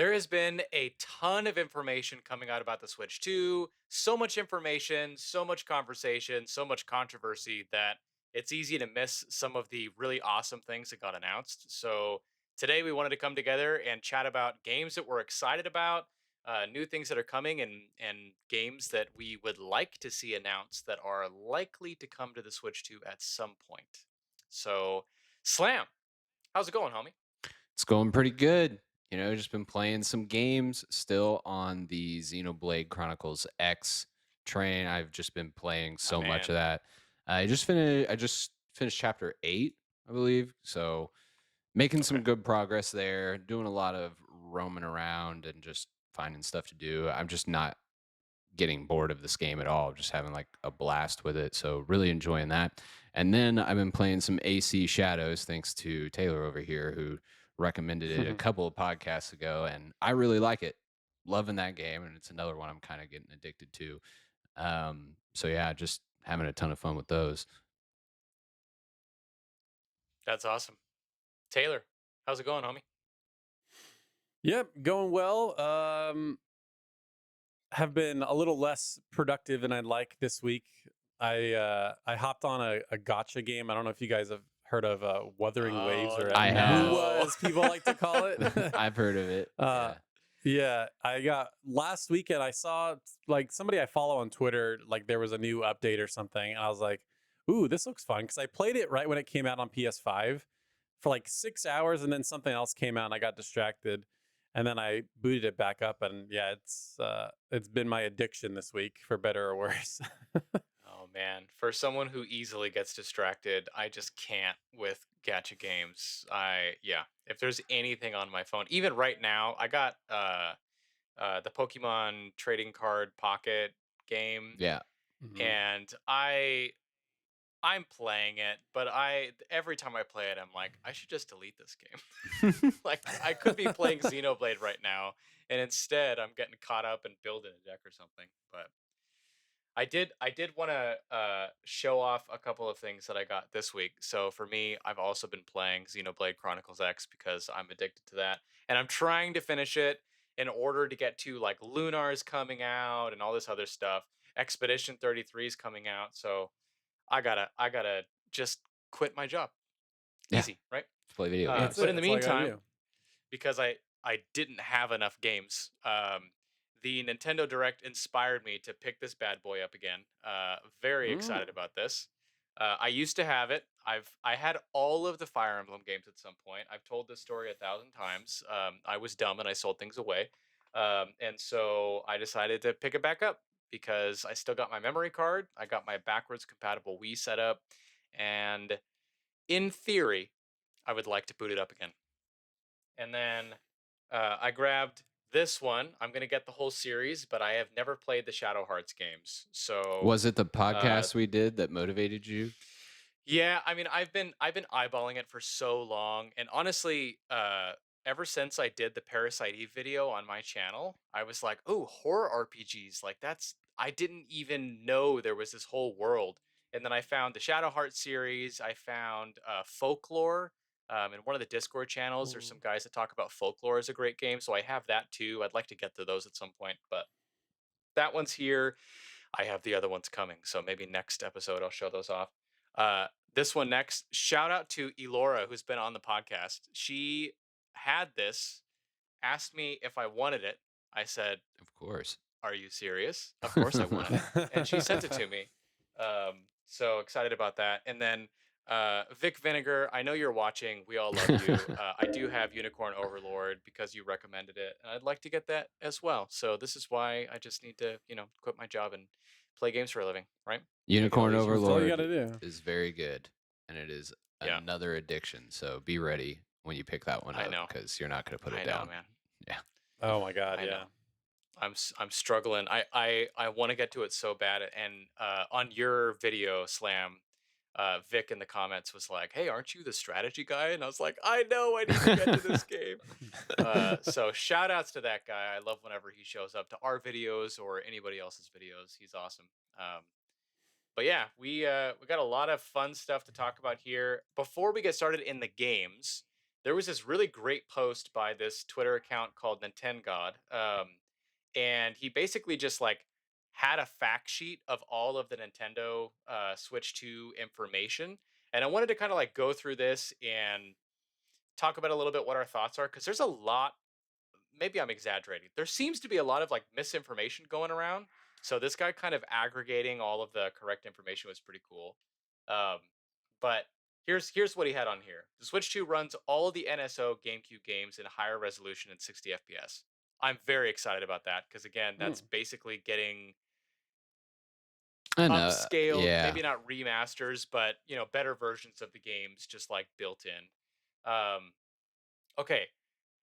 There has been a ton of information coming out about the Switch 2. So much information, so much conversation, so much controversy that it's easy to miss some of the really awesome things that got announced. So today we wanted to come together and chat about games that we're excited about, new things that are coming, and games that we would like to see announced that are likely to come to the Switch 2 at some point. So, Slam, how's it going, homie? It's going pretty good. Just been playing some games still on the Xenoblade Chronicles X train. I've just been playing My so much man. of that. I just finished chapter 8, I believe. So making Okay. some good progress there, doing a lot of roaming around and just finding stuff to do. I'm just not getting bored of this game at all. Just having like a blast with it. So really enjoying that. And then I've been playing some AC Shadows thanks to Taylor over here who recommended it a couple of podcasts ago, and I really like it. Loving that game, and it's another one I'm kind of getting addicted to. So yeah, just having a ton of fun with those. That's awesome. Taylor, how's it going, homie? Yep, going well. Have been a little less productive than I'd like this week. I hopped on a gotcha game. I don't know if you guys have heard of Wuthering Waves Oh or I have. MUA no. as people like to call it. I've heard of it. uh, Yeah. yeah, I got last weekend. I saw like somebody I follow on Twitter. Like there was a new update or something, and I was like, "Ooh, this looks fun!" Because I played it right when it came out on PS5 for like 6 hours, and then something else came out, and I got distracted, and then I booted it back up, and yeah, it's been my addiction this week for better or worse. Oh man, for someone who easily gets distracted, I just can't with gacha games. If there's anything on my phone, even right now, I got the Pokemon trading card pocket game, Yeah. Mhm. and I'm playing it, but I every time I play it, I'm like, I should just delete this game. Like I could be playing Xenoblade right now, and instead I'm getting caught up and building a deck or something. But I did want to show off a couple of things that I got this week. So for me, I've also been playing Xenoblade Chronicles X because I'm addicted to that, and I'm trying to finish it in order to get to like Lunar's coming out and all this other stuff. Expedition 33 is coming out, so I gotta just quit my job. Yeah. Easy, right? Play video That's games. But it. in the That's all I got to meantime, do. because I didn't have enough games. The Nintendo Direct inspired me to pick this bad boy up again. Very Mm. excited about this. I used to have it. I had all of the Fire Emblem games at some point. I've told this story 1,000 times. I was dumb and I sold things away, and so I decided to pick it back up because I still got my memory card. I got my backwards compatible Wii set up, and in theory, I would like to boot it up again. And then I grabbed this one. I'm gonna get the whole series, but I have never played the Shadow Hearts games. So, Was it the uh, podcast we did that motivated you? yeah, I mean, I've been eyeballing it for so long, and honestly, ever since I did the Parasite Eve video on my channel, I was like, oh, horror RPGs, like that's I didn't even know there was this whole world. And then I found the Shadow Heart series. I found Folklore. In one of the Discord channels, there's some Mm. guys that talk about Folklore as a great game, so I have that too. I'd like to get to those at some point, but that one's here. I have the other ones coming, so maybe next episode I'll show those off. This one next. Shout out to Elora, who's been on the podcast. She had this, asked me if I wanted it. I said, Of course. "Are you serious? Of course I want it." And she sent it to me. So excited about that. And then Vic Vinegar, I know you're watching. We all love you. I do have Unicorn Overlord because you recommended it, and I'd like to get that as well. So this is why I just need to, quit my job and play games for a living, right? We can all Unicorn use That's humor. all you got Overlord to do. is very good, and it is Yeah, another addiction. So be ready when you pick that one I up know. because you're not going to put it I know, down. man. Yeah. Oh my God. I know. Yeah. I'm struggling. I want to get to it so bad. And on your video, Slam, Vic in the comments was like, "Hey, aren't you the strategy guy?" And I was like, "I know, I need to get to this game." So shout outs to that guy. I love whenever he shows up to our videos or anybody else's videos. He's awesome. But yeah, we got a lot of fun stuff to talk about here. Before we get started in the games, there was this really great post by this Twitter account called Nintengod, and he basically just like had a fact sheet of all of the Nintendo Switch 2 information, and I wanted to kind of like go through this and talk about a little bit what our thoughts are because there's a lot. Maybe I'm exaggerating. There seems to be a lot of like misinformation going around. So this guy kind of aggregating all of the correct information was pretty cool. Um, but here's what he had on here. The Switch 2 runs all of the NSO GameCube games in higher resolution and 60 FPS. I'm very excited about that because again, that's Mm. basically getting I know. upscaled, Yeah. maybe not remasters, but better versions of the games just like built in. Okay,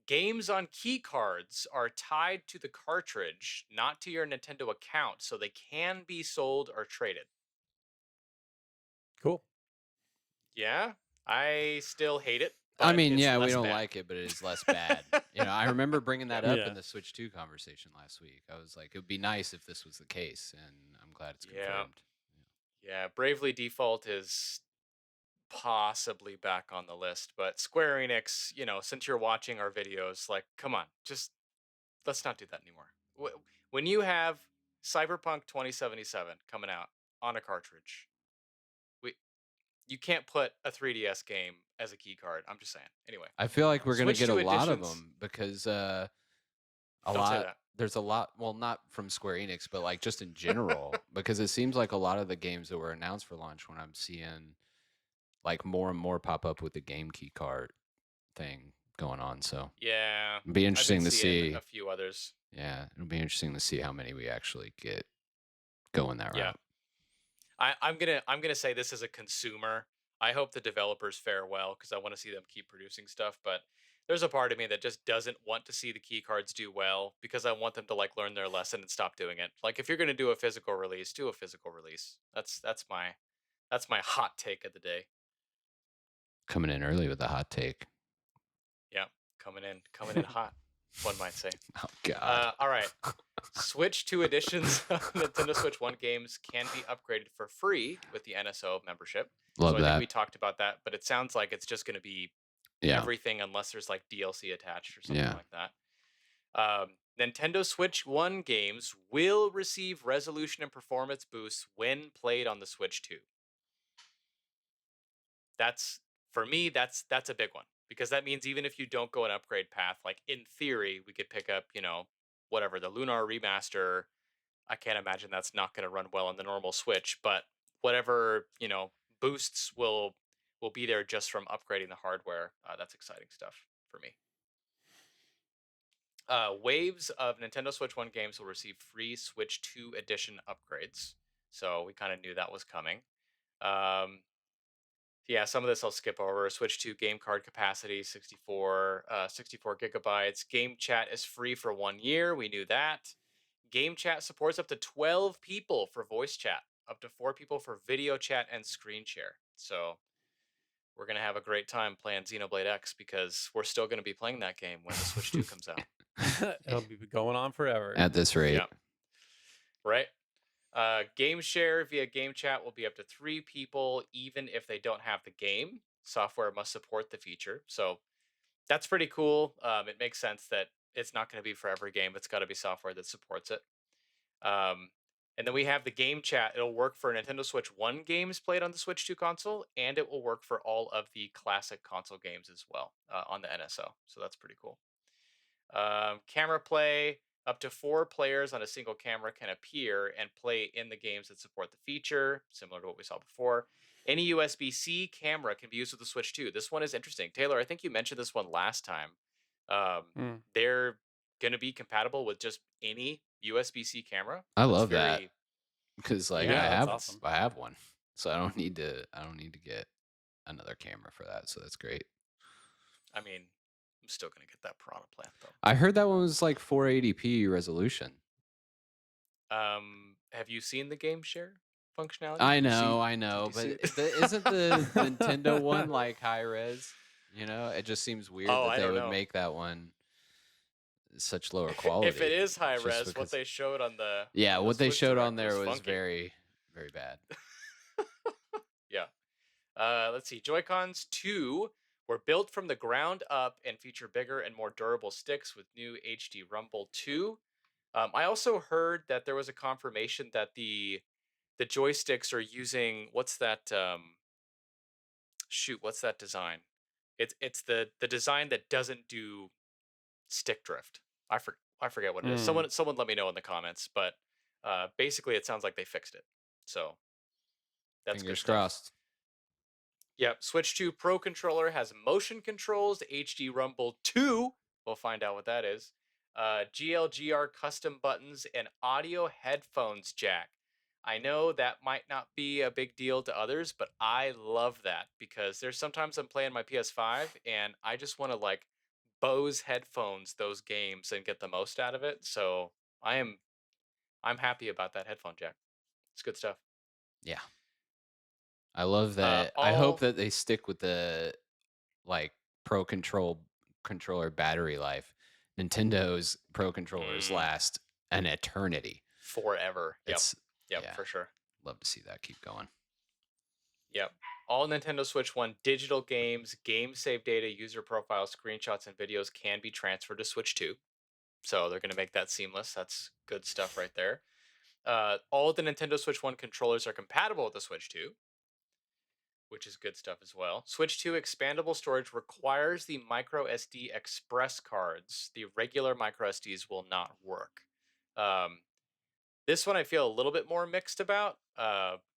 games on key cards are tied to the cartridge, not to your Nintendo account, so they can be sold or traded. Cool. Yeah, I still hate it, I but mean, it's yeah, we less don't bad. like it, but it is less bad. I remember bringing that Yep. up Yeah. in the Switch 2 conversation last week. I was like, it would be nice if this was the case, and I'm glad it's Yeah, confirmed. yeah. Bravely Default is possibly back on the list, but Square Enix, since you're watching our videos, like, come on, just let's not do that anymore. When you have Cyberpunk 2077 coming out on a cartridge, we you can't put a 3DS game as a key card. I'm just saying. Anyway, I feel like we're gonna Switch get a 2 lot of editions. them because Don't say that. there's a lot. Well, not from Square Enix, but like just in general, because it seems like a lot of the games that were announced for launch, when I'm seeing like more and more pop up with the game key card thing going on. So Yeah, it'll be I've been interesting to seeing see. a few others. Yeah, it'll be interesting to see how many we actually get going that Yeah, route. I'm gonna say this as a consumer. I hope the developers fare well because I want to see them keep producing stuff. But there's a part of me that just doesn't want to see the key cards do well because I want them to like learn their lesson and stop doing it. Like if you're gonna do a physical release, do a physical release. That's my hot take of the day. Coming in early with a hot take. Yeah, coming in hot, one might say. Oh God. All right. Switch 2 editions of Nintendo Switch 1 games can be upgraded for free with the NSO membership. Love So I think that. we talked about that, but it sounds like it's just going to be Yeah. everything unless there's like DLC attached or something Yeah. like that. Nintendo Switch 1 games will receive resolution and performance boosts when played on the Switch 2. That's for me, that's a big one because that means even if you don't go an upgrade path, like in theory, we could pick up, whatever the Lunar remaster. I can't imagine that's not going to run well on the normal Switch, but whatever boosts will be there just from upgrading the hardware. That's exciting stuff for me. Waves of Nintendo Switch 1 games will receive free Switch 2 edition upgrades, so we kind of knew that was coming. Yeah, some of this I'll skip over. Switch 2 game card capacity 64 gigabytes. Game chat is free for 1 year. We knew that. Game chat supports up to 12 people for voice chat, up to 4 people for video chat and screen share. So we're going to have a great time playing Xenoblade X because we're still going to be playing that game when the Switch 2 comes out. It'll be going on forever. At this rate. Yeah. Right? Game share via game chat will be up to 3 people, even if they don't have the game. Software must support the feature. So that's pretty cool. It makes sense that it's not going to be for every game. It's got to be software that supports it. And then we have the game chat. It'll work for Nintendo Switch 1 games played on the Switch 2 console, and it will work for all of the classic console games as well on the NSO. So that's pretty cool. Camera play. Up to 4 players on a single camera can appear and play in the games that support the feature, similar to what we saw before. Any USB-C camera can be used with the Switch 2. This one is interesting. Taylor, I think you mentioned this one last time. They're going to be compatible with just any USB-C camera. I love that because like Yeah, that's awesome. I have one, so I don't need to get another camera for that. So that's great. I mean, I'm still going to get that Piranha Plant though. I heard that one was like 480p resolution. Have you seen the game share functionality? I know, but did you isn't the Nintendo one like high res? It just seems weird Oh, that I they don't would know. make that one such lower quality. If it is high just res, what because- they showed on the Yeah, on the what they Switch showed Direct on there was funky. very, very bad. Yeah. Let's see. Joy-Cons 2 were built from the ground up and feature bigger and more durable sticks with new HD Rumble 2. I also heard that there was a confirmation that the joysticks are using what's that shoot, what's that design? It's the design that doesn't do stick drift. I forget what it is. Mm. Someone let me know in the comments, but basically it sounds like they fixed it. So that's good Fingers stuff. crossed. Yep, Switch 2 Pro controller has motion controls, HD Rumble 2. We'll find out what that is. GLGR custom buttons and audio headphones jack. I know that might not be a big deal to others, but I love that because there's sometimes I'm playing my PS5 and I just want to like Bose headphones those games and get the most out of it. So I'm happy about that headphone jack. It's good stuff. Yeah. I love that. I hope All that they stick with the like pro controller battery life. Nintendo's pro controllers mm, last an eternity. forever. Yep. It's Yep, yeah, for sure. love to see that keep going. Yep. All Nintendo Switch 1 digital games, game save data, user profiles, screenshots, and videos can be transferred to Switch 2. So they're going to make that seamless. That's good stuff right there. All the Nintendo Switch 1 controllers are compatible with the Switch 2, which is good stuff as well. Switch 2 expandable storage requires the micro SD express cards. The regular micro SDs will not work. Um, This one I feel a little bit more mixed about,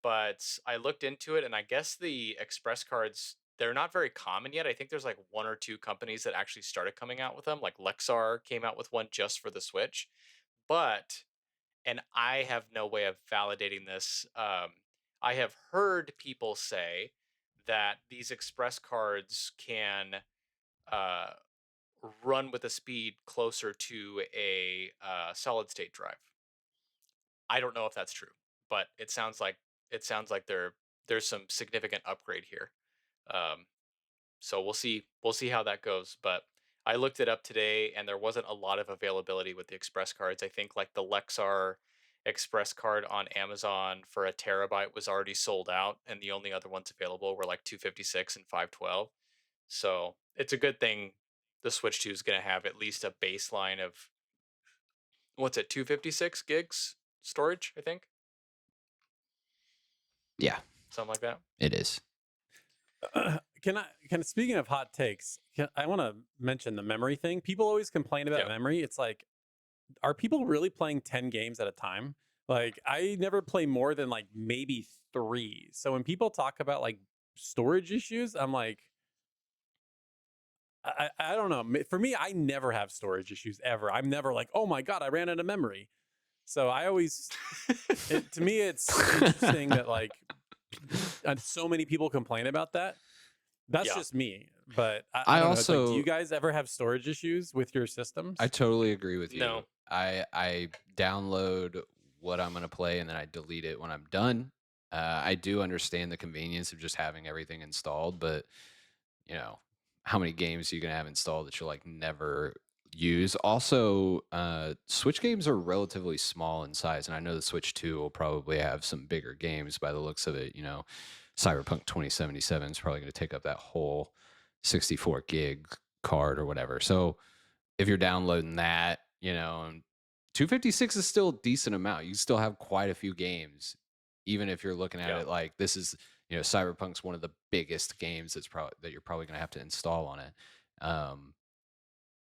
but I looked into it, and I guess the express cards, they're not very common yet. I think there's like one or two companies that actually started coming out with them. Like Lexar came out with one just for the Switch, but and I have no way of validating this. I have heard people say that these express cards can uh, run with a speed closer to a solid state drive. I don't know if that's true, but it sounds like there's some significant upgrade here. Um, so we'll see how that goes. But I looked it up today, and there wasn't a lot of availability with the express cards. I think like the Lexar express card on Amazon for a terabyte was already sold out, and the only other ones available were like 256 and 512. So it's a good thing the Switch 2 is going to have at least a baseline of what's it, 256 gigs storage, I think. Yeah, Something like that. it is. Can speaking of hot takes, I want to mention the memory thing. People always complain about Yep. memory. It's like, are people really playing 10 games at a time? Like, I never play more than like maybe 3. So when people talk about like storage issues, I'm like, I don't know. For me, I never have storage issues ever. I'm never like, oh my God, I ran out of memory. So I always, to me, it's interesting that like so many people complain about that. That's Yeah. just me. But I I don't know. It's like, do also you guys ever have storage issues with your systems? I totally agree with you. No. I download what I'm going to play and then I delete it when I'm done. I do understand the convenience of just having everything installed, but you know, how many games are you going to have installed that you'll like never use? Also, Switch games are relatively small in size, and I know the Switch 2 will probably have some bigger games by the looks of it. You know, Cyberpunk 2077 is probably going to take up that whole 64 gig card or whatever. So if you're downloading that, you know, and 256 is still a decent amount. You still have quite a few games, even if you're looking at Yeah. it like this is, you know, Cyberpunk's one of the biggest games that you're probably going to have to install on it.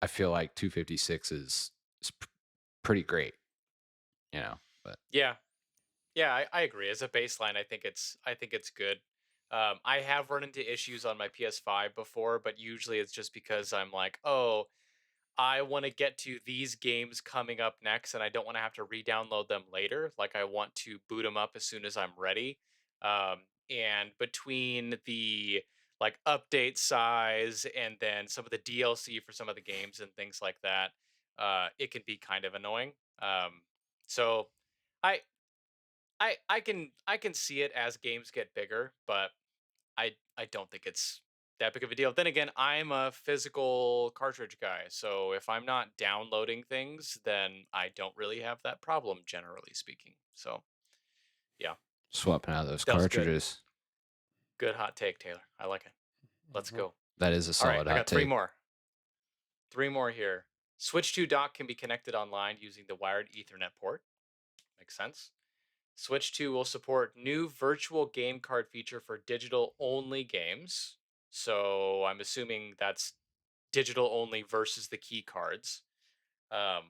I feel like 256 is pretty great, you know, but Yeah. Yeah, I agree. As a baseline, I think it's good. I have run into issues on my PS5 before, but usually it's just because I'm like, oh, I want to get to these games coming up next, and I don't want to have to re-download them later. Like I want to boot them up as soon as I'm ready. And between the like update size and then some of the DLC for some of the games and things like that, it can be kind of annoying. So I I can see it as games get bigger, but I don't think it's that big of a deal. Then again, I'm a physical cartridge guy, so if I'm not downloading things, then I don't really have that problem generally speaking. So, yeah, swapping out those that was good. cartridges. Good hot take, Taylor. I like it. Let's Mhm. go. That is a All right, solid I hot got three take. more. Three more here. Switch 2 dock can be connected online using the wired Ethernet port. Makes sense. Switch 2 will support new virtual game card feature for digital only games. So I'm assuming that's digital only versus the key cards, um,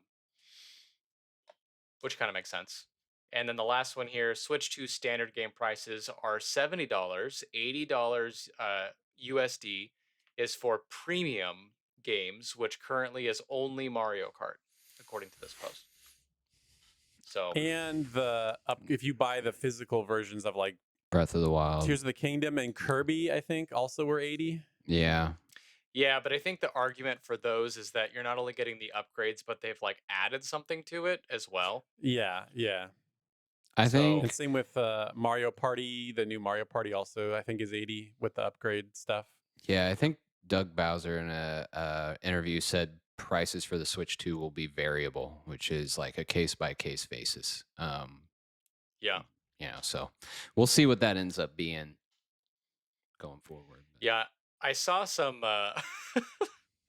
which kind of makes sense. And then the last one here, Switch 2 standard game prices are $70, $80 USD is for premium games, which currently is only Mario Kart, according to this post. So And if you buy the physical versions of like Breath of the Wild. Tears of the Kingdom and Kirby, I think also were 80. Yeah. yeah, but I think the argument for those is that you're not only getting the upgrades, but they've like added something to it as well. Yeah, yeah. I So And think same with Mario Party. The new Mario Party also I think is 80 with the upgrade stuff. I think Doug Bowser in a interview said prices for the Switch 2 will be variable, which is like a case by case basis. yeah, So we'll see what that ends up being going forward. yeah. I saw some. I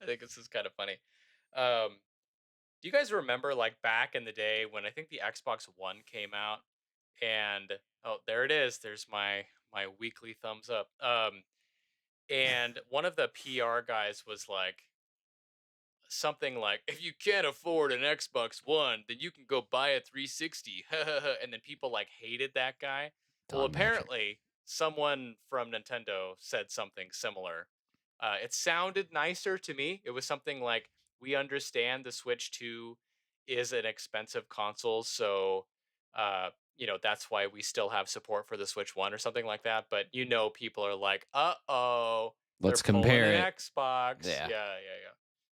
think this is kind of funny. Do you guys remember like back in the day when I think the Xbox One came out? And oh, there it is. There's my weekly thumbs up. And one of the PR guys was like something like, "If you can't afford an Xbox One, then you can go buy a 360." And then people like hated that guy. Well, Don Matrick. apparently someone from Nintendo said something similar. It sounded nicer to me. It was something like, "We understand the Switch 2 is an expensive console, so that's why we still have support for the Switch 1," or something like that. But people are like, "Uh-oh, they're Let's pulling compare an it. Xbox." Yeah. Yeah.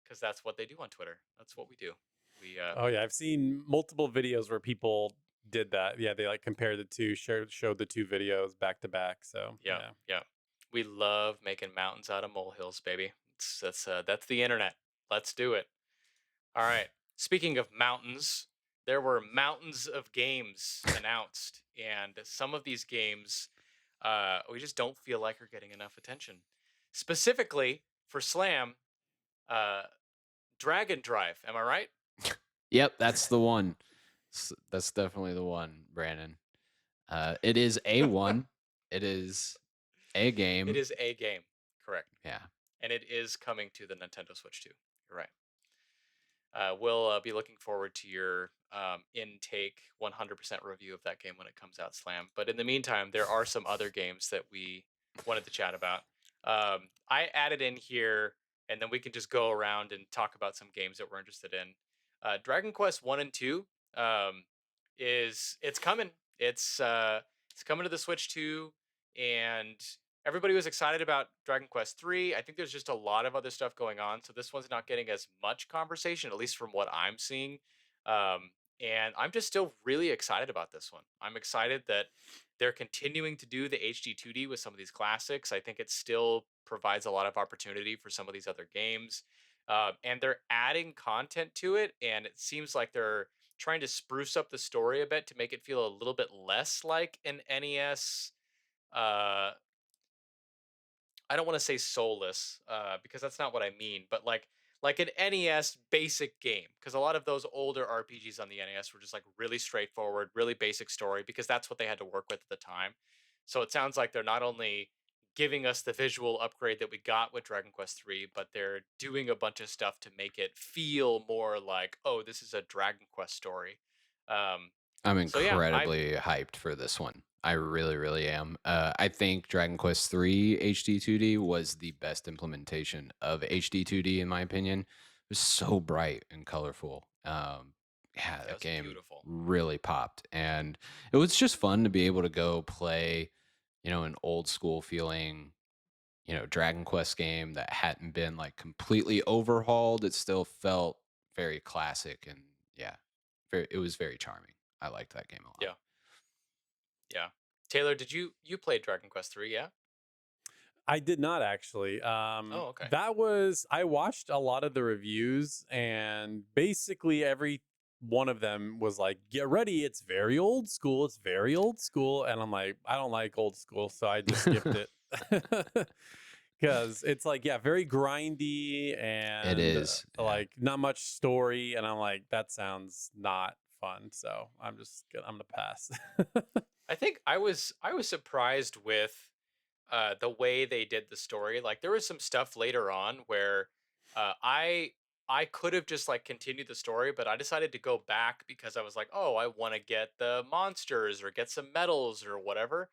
Because that's what they do on Twitter. That's what we do. We Oh yeah, I've seen multiple videos where people did that. Yeah, they like compared the two, showed the two videos back to back. So yeah. We love making mountains out of molehills, baby. That's the internet. Let's do it. All right. Speaking of mountains, there were mountains of games announced, and some of these games we just don't feel like are getting enough attention. Specifically for Slam, uh, Dragon Drive. Am I right? Yep, that's the one. That's definitely the one, Brandon. It is a one. It is a game. It is a game, correct? Yeah. And it is coming to the Nintendo Switch 2. You're right. We'll be looking forward to your intake 100% review of that game when it comes out, Slam. But in the meantime, there are some other games that we wanted to chat about. I added in here, and then we can just go around and talk about some games that we're interested in. Dragon Quest 1 and 2 it's coming. It's coming to the Switch 2, and everybody was excited about Dragon Quest 3. I think there's just a lot of other stuff going on, so this one's not getting as much conversation, at least from what I'm seeing. And I'm just still really excited about this one. I'm excited that they're continuing to do the HD 2D with some of these classics. I think it still provides a lot of opportunity for some of these other games. And they're adding content to it, and it seems like they're trying to spruce up the story a bit to make it feel a little bit less like an NES. I don't want to say soulless, because that's not what I mean, but like an NES basic game, because a lot of those older RPGs on the NES were just like really straightforward, really basic story, because that's what they had to work with at the time. So it sounds like they're not only giving us the visual upgrade that we got with Dragon Quest 3, but they're doing a bunch of stuff to make it feel more like, oh, this is a Dragon Quest story. I'm So yeah, incredibly hyped for this one. I really, really am. I think Dragon Quest 3 HD 2D was the best implementation of HD 2D in my opinion. It was so bright and colorful. that That was game beautiful. really popped, and it was just fun to be able to go play, an old school feeling, Dragon Quest game that hadn't been like completely overhauled. It still felt very classic, and it was very charming. I liked that game a lot. Yeah, yeah. Taylor, did you play Dragon Quest 3? Yeah. I did not actually. Oh, okay. I watched a lot of the reviews, and basically every one of them was like, "Get ready, it's very old school. It's very old school." And I'm like, I don't like old school, so I just skipped it. because it's like, yeah, very grindy It and is. Yeah. like not much story, and I'm like, that sounds not fun. So I'm gonna pass. I think I was surprised with the way they did the story. Like there was some stuff later on where I could have just like continued the story, but I decided to go back because I was like, oh, I want to get the monsters or get some medals or whatever.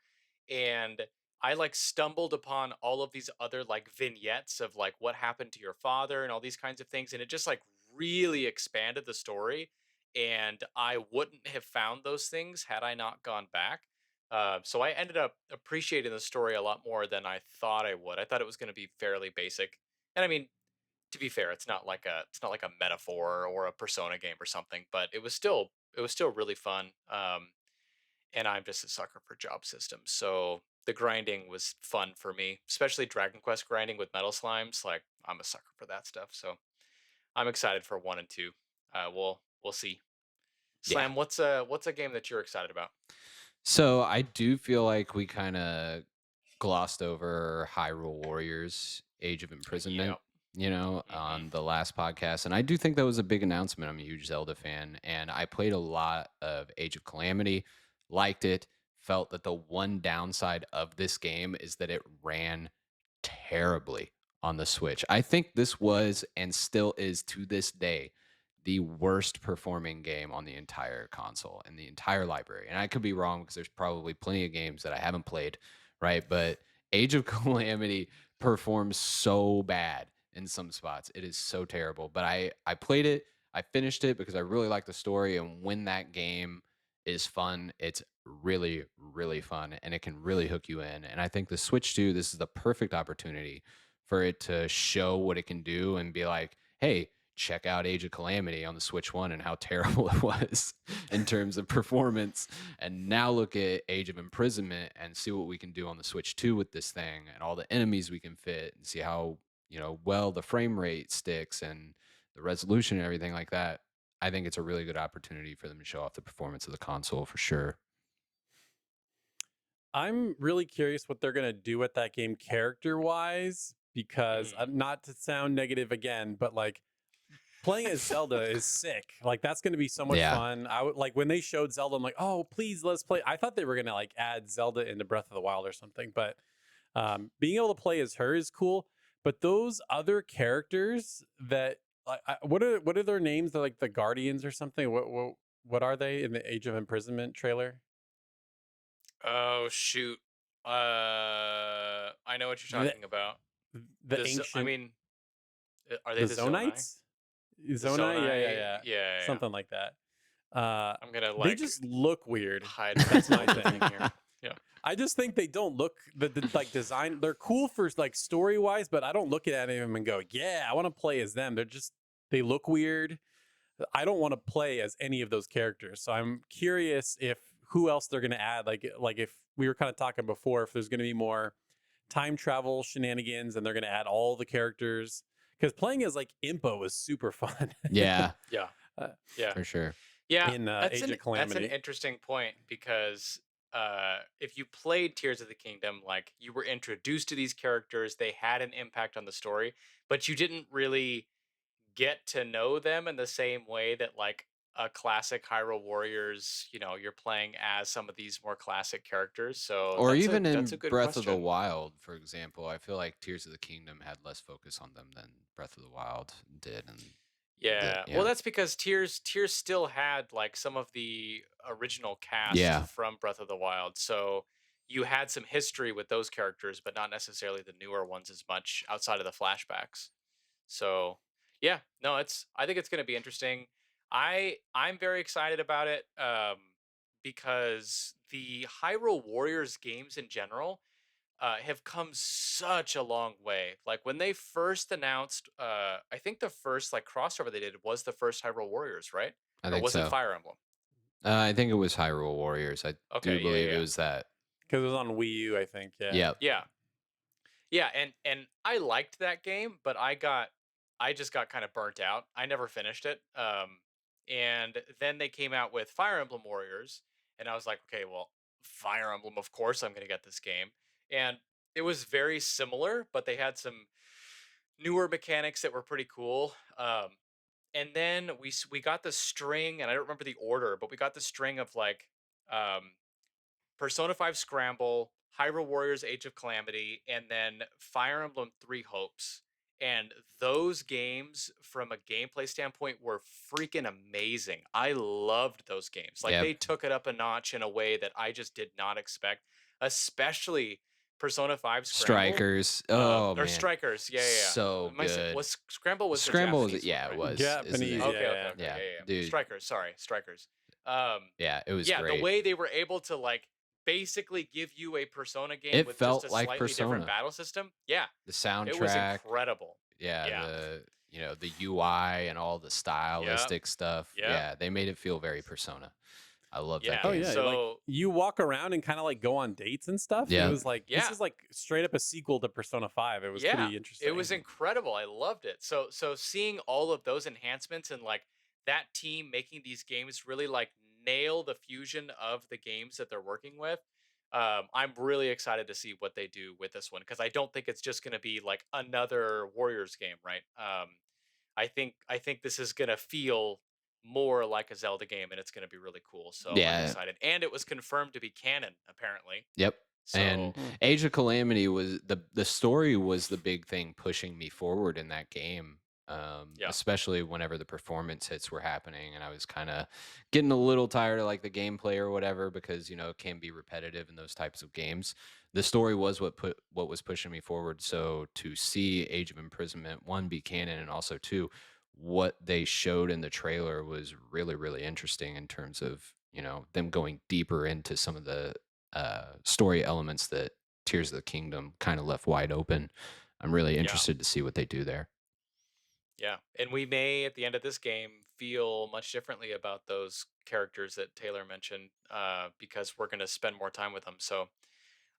And I like stumbled upon all of these other like vignettes of like what happened to your father and all these kinds of things. And it just like really expanded the story. And I wouldn't have found those things had I not gone back. So I ended up appreciating the story a lot more than I thought I would. I thought it was going to be fairly basic, and I mean, to be fair, it's not like a metaphor or a Persona game or something, but it was still really fun. And I'm just a sucker for job systems, so the grinding was fun for me, especially Dragon Quest grinding with metal slimes. Like I'm a sucker for that stuff, so I'm excited for 1 and 2. We'll see. Yeah. Slam, what's a game that you're excited about? So I do feel like we kind of glossed over Hyrule Warriors Age of Yeah. Imprisonment, Hmm. on the last podcast. And I do think that was a big announcement. I'm a huge Zelda fan, and I played a lot of Age of Calamity, liked it, felt that the one downside of this game is that it ran terribly on the Switch. I think this was and still is to this day the worst performing game on the entire console and the entire library. And I could be wrong because there's probably plenty of games that I haven't played, right? But Age of Calamity performs so bad in some spots. It is so terrible. But I played it, I finished it because I really like the story. And when that game is fun, it's really, really fun and it can really hook you in. And I think the Switch 2, this is the perfect opportunity for it to show what it can do and be like, hey, check out Age of Calamity on the Switch 1 and how terrible it was in terms of performance. And now look at Age of Imprisonment and see what we can do on the Switch 2 with this thing and all the enemies we can fit and see how, well the frame rate sticks and the resolution and everything like that. I think it's a really good opportunity for them to show off the performance of the console for sure. I'm really curious what they're gonna do with that game character wise, because Mm. not to sound negative again, but like playing as Zelda is sick. Like that's going to be so much Yeah, fun. I would like when they showed Zelda. I'm like, oh, please let's play. I thought they were going to like add Zelda into Breath of the Wild or something, but being able to play as her is cool. But those other characters that what are their names? They're like the Guardians or something. What are they in the Age of Imprisonment trailer? Oh shoot. I know what you're The talking about. the I ancient mean, are they the the Zonai? Zonites? The Zonai? Yeah, yeah, Zonai? yeah. Yeah, yeah, yeah. Something like that. Uh, I'm gonna they like just look weird. hide my That's my Zelda thing thing. here. Yeah. I just think they don't look the like design. They're cool for like story wise, but I don't look at any of them and go, "Yeah, I want to play as them." They look weird. I don't want to play as any of those characters. So I'm curious if who else they're going to add. Like if we were kind of talking before, if there's going to be more time travel shenanigans, and they're going to add all the characters. Because playing as like Impa was super fun yeah, Yeah. uh, Yeah. for sure. Yeah. in Age of That's an Calamity. interesting point because if you played Tears of the Kingdom, like you were introduced to these characters, they had an impact on the story, but you didn't really get to know them in the same way that like a classic Hyrule Warriors, you're playing as some of these more classic characters. So Or even that's a in good Breath of the question. Wild, for example, I feel like Tears of the Kingdom had less focus on them than Breath of the Wild did. And Yeah. Well, yeah, that's because Tears still had like some of the original cast yeah, from Breath of the Wild. So you had some history with those characters, but not necessarily the newer ones as much outside of the flashbacks. So, yeah, no, I think it's going to be interesting. I'm very excited about it because the Hyrule Warriors games in general have come such a long way. Like when they first announced, I think the first like crossover they did was the first Hyrule Warriors, right? I Or think was it so. Fire Emblem? I think it was Hyrule Warriors. I do Okay, yeah, believe it yeah, was that. Because it was on Wii U, I think. Yeah. Yep. yeah, yeah. And I liked that game, but I just got kind of burnt out. I never finished it. And then they came out with Fire Emblem Warriors, and I was like, okay, well, Fire Emblem, of course, I'm gonna get this game. And it was very similar, but they had some newer mechanics that were pretty cool. And then we got the string, and I don't remember the order, but we got the string of like um, Persona 5 Scramble, Hyrule Warriors Age of Calamity, and then Fire Emblem Three Hopes. And those games, from a gameplay standpoint, were freaking amazing. I loved those games. Like, Yep. they took it up a notch in a way that I just did not expect, especially Persona 5 Scramble. Strikers. Oh Or man, Strikers. Yeah, yeah, yeah. so good. Was Scramble was the Scramble was Japanese one, yeah, it right? was, isn't Japanese, it? yeah, Okay, okay, yeah. okay. Yeah, Yeah, yeah. dude. Strikers, sorry, Strikers. Um, Yeah, it was yeah, the great. way they were able to like basically give you a Persona game It with just felt a like slightly different Persona. battle system. Yeah, The it was soundtrack, incredible. yeah, Yeah. the UI and all the Yep. stylistic stuff. Yep. Yeah, they made it feel very Persona. I love that Yeah. Oh game. yeah, like So you walk around and kind of like go on dates and stuff. It Yeah. was like this yeah. is like straight up a sequel to Persona 5. It was Yeah. pretty It interesting. was incredible. I loved it. So seeing all of those enhancements and like that team making these games really like nail the fusion of the games that they're working with. I'm really excited to see what they do with this one because I don't think it's just going to be like another Warriors game, right? I think this is gonna feel more like a Zelda game, and it's gonna be really cool. So I'm Yeah. excited, and it was confirmed to be canon apparently. Yep. And So Hmm. Age of Calamity was the story was the big thing pushing me forward in that game. yeah, Especially whenever the performance hits were happening and I was kind of getting a little tired of like the gameplay or whatever because it can be repetitive in those types of games. The story was what was pushing me forward. So to see Age of Imprisonment one be canon and also two, what they showed in the trailer was really, really interesting in terms of, them going deeper into some of the story elements that Tears of the Kingdom kind of left wide open. I'm really yeah, interested to see what they do there. yeah. And we may at the end of this game feel much differently about those characters that Taylor mentioned, because we're gonna spend more time with them. So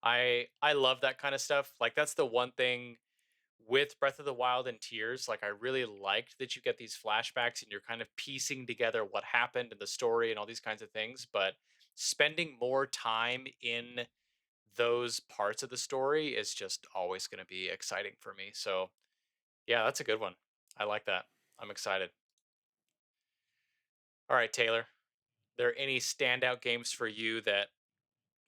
I love that kind of stuff. Like that's the one thing with Breath of the Wild and Tears, like I really liked that you get these flashbacks and you're kind of piecing together what happened in the story and all these kinds of things. But spending more time in those parts of the story is just always going to be exciting for me. So, yeah, that's a good one. I like that. I'm excited. All right, Taylor, there any standout games for you that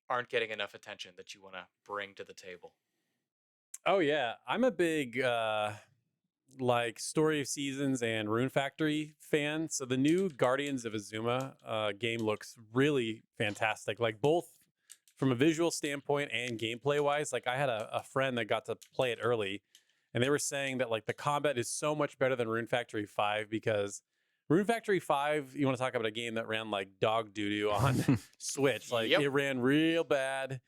aren't getting enough attention that you want to bring to the table? Oh yeah, I'm a big like Story of Seasons and Rune Factory fan. So the new Guardians of Azuma game looks really fantastic. Like both from a visual standpoint and gameplay wise. Like I had a friend that got to play it early, and they were saying that like the combat is so much better than Rune Factory 5 because Rune Factory 5, you want to talk about a game that ran like dog doo doo on Switch. Like Yep. it ran real bad.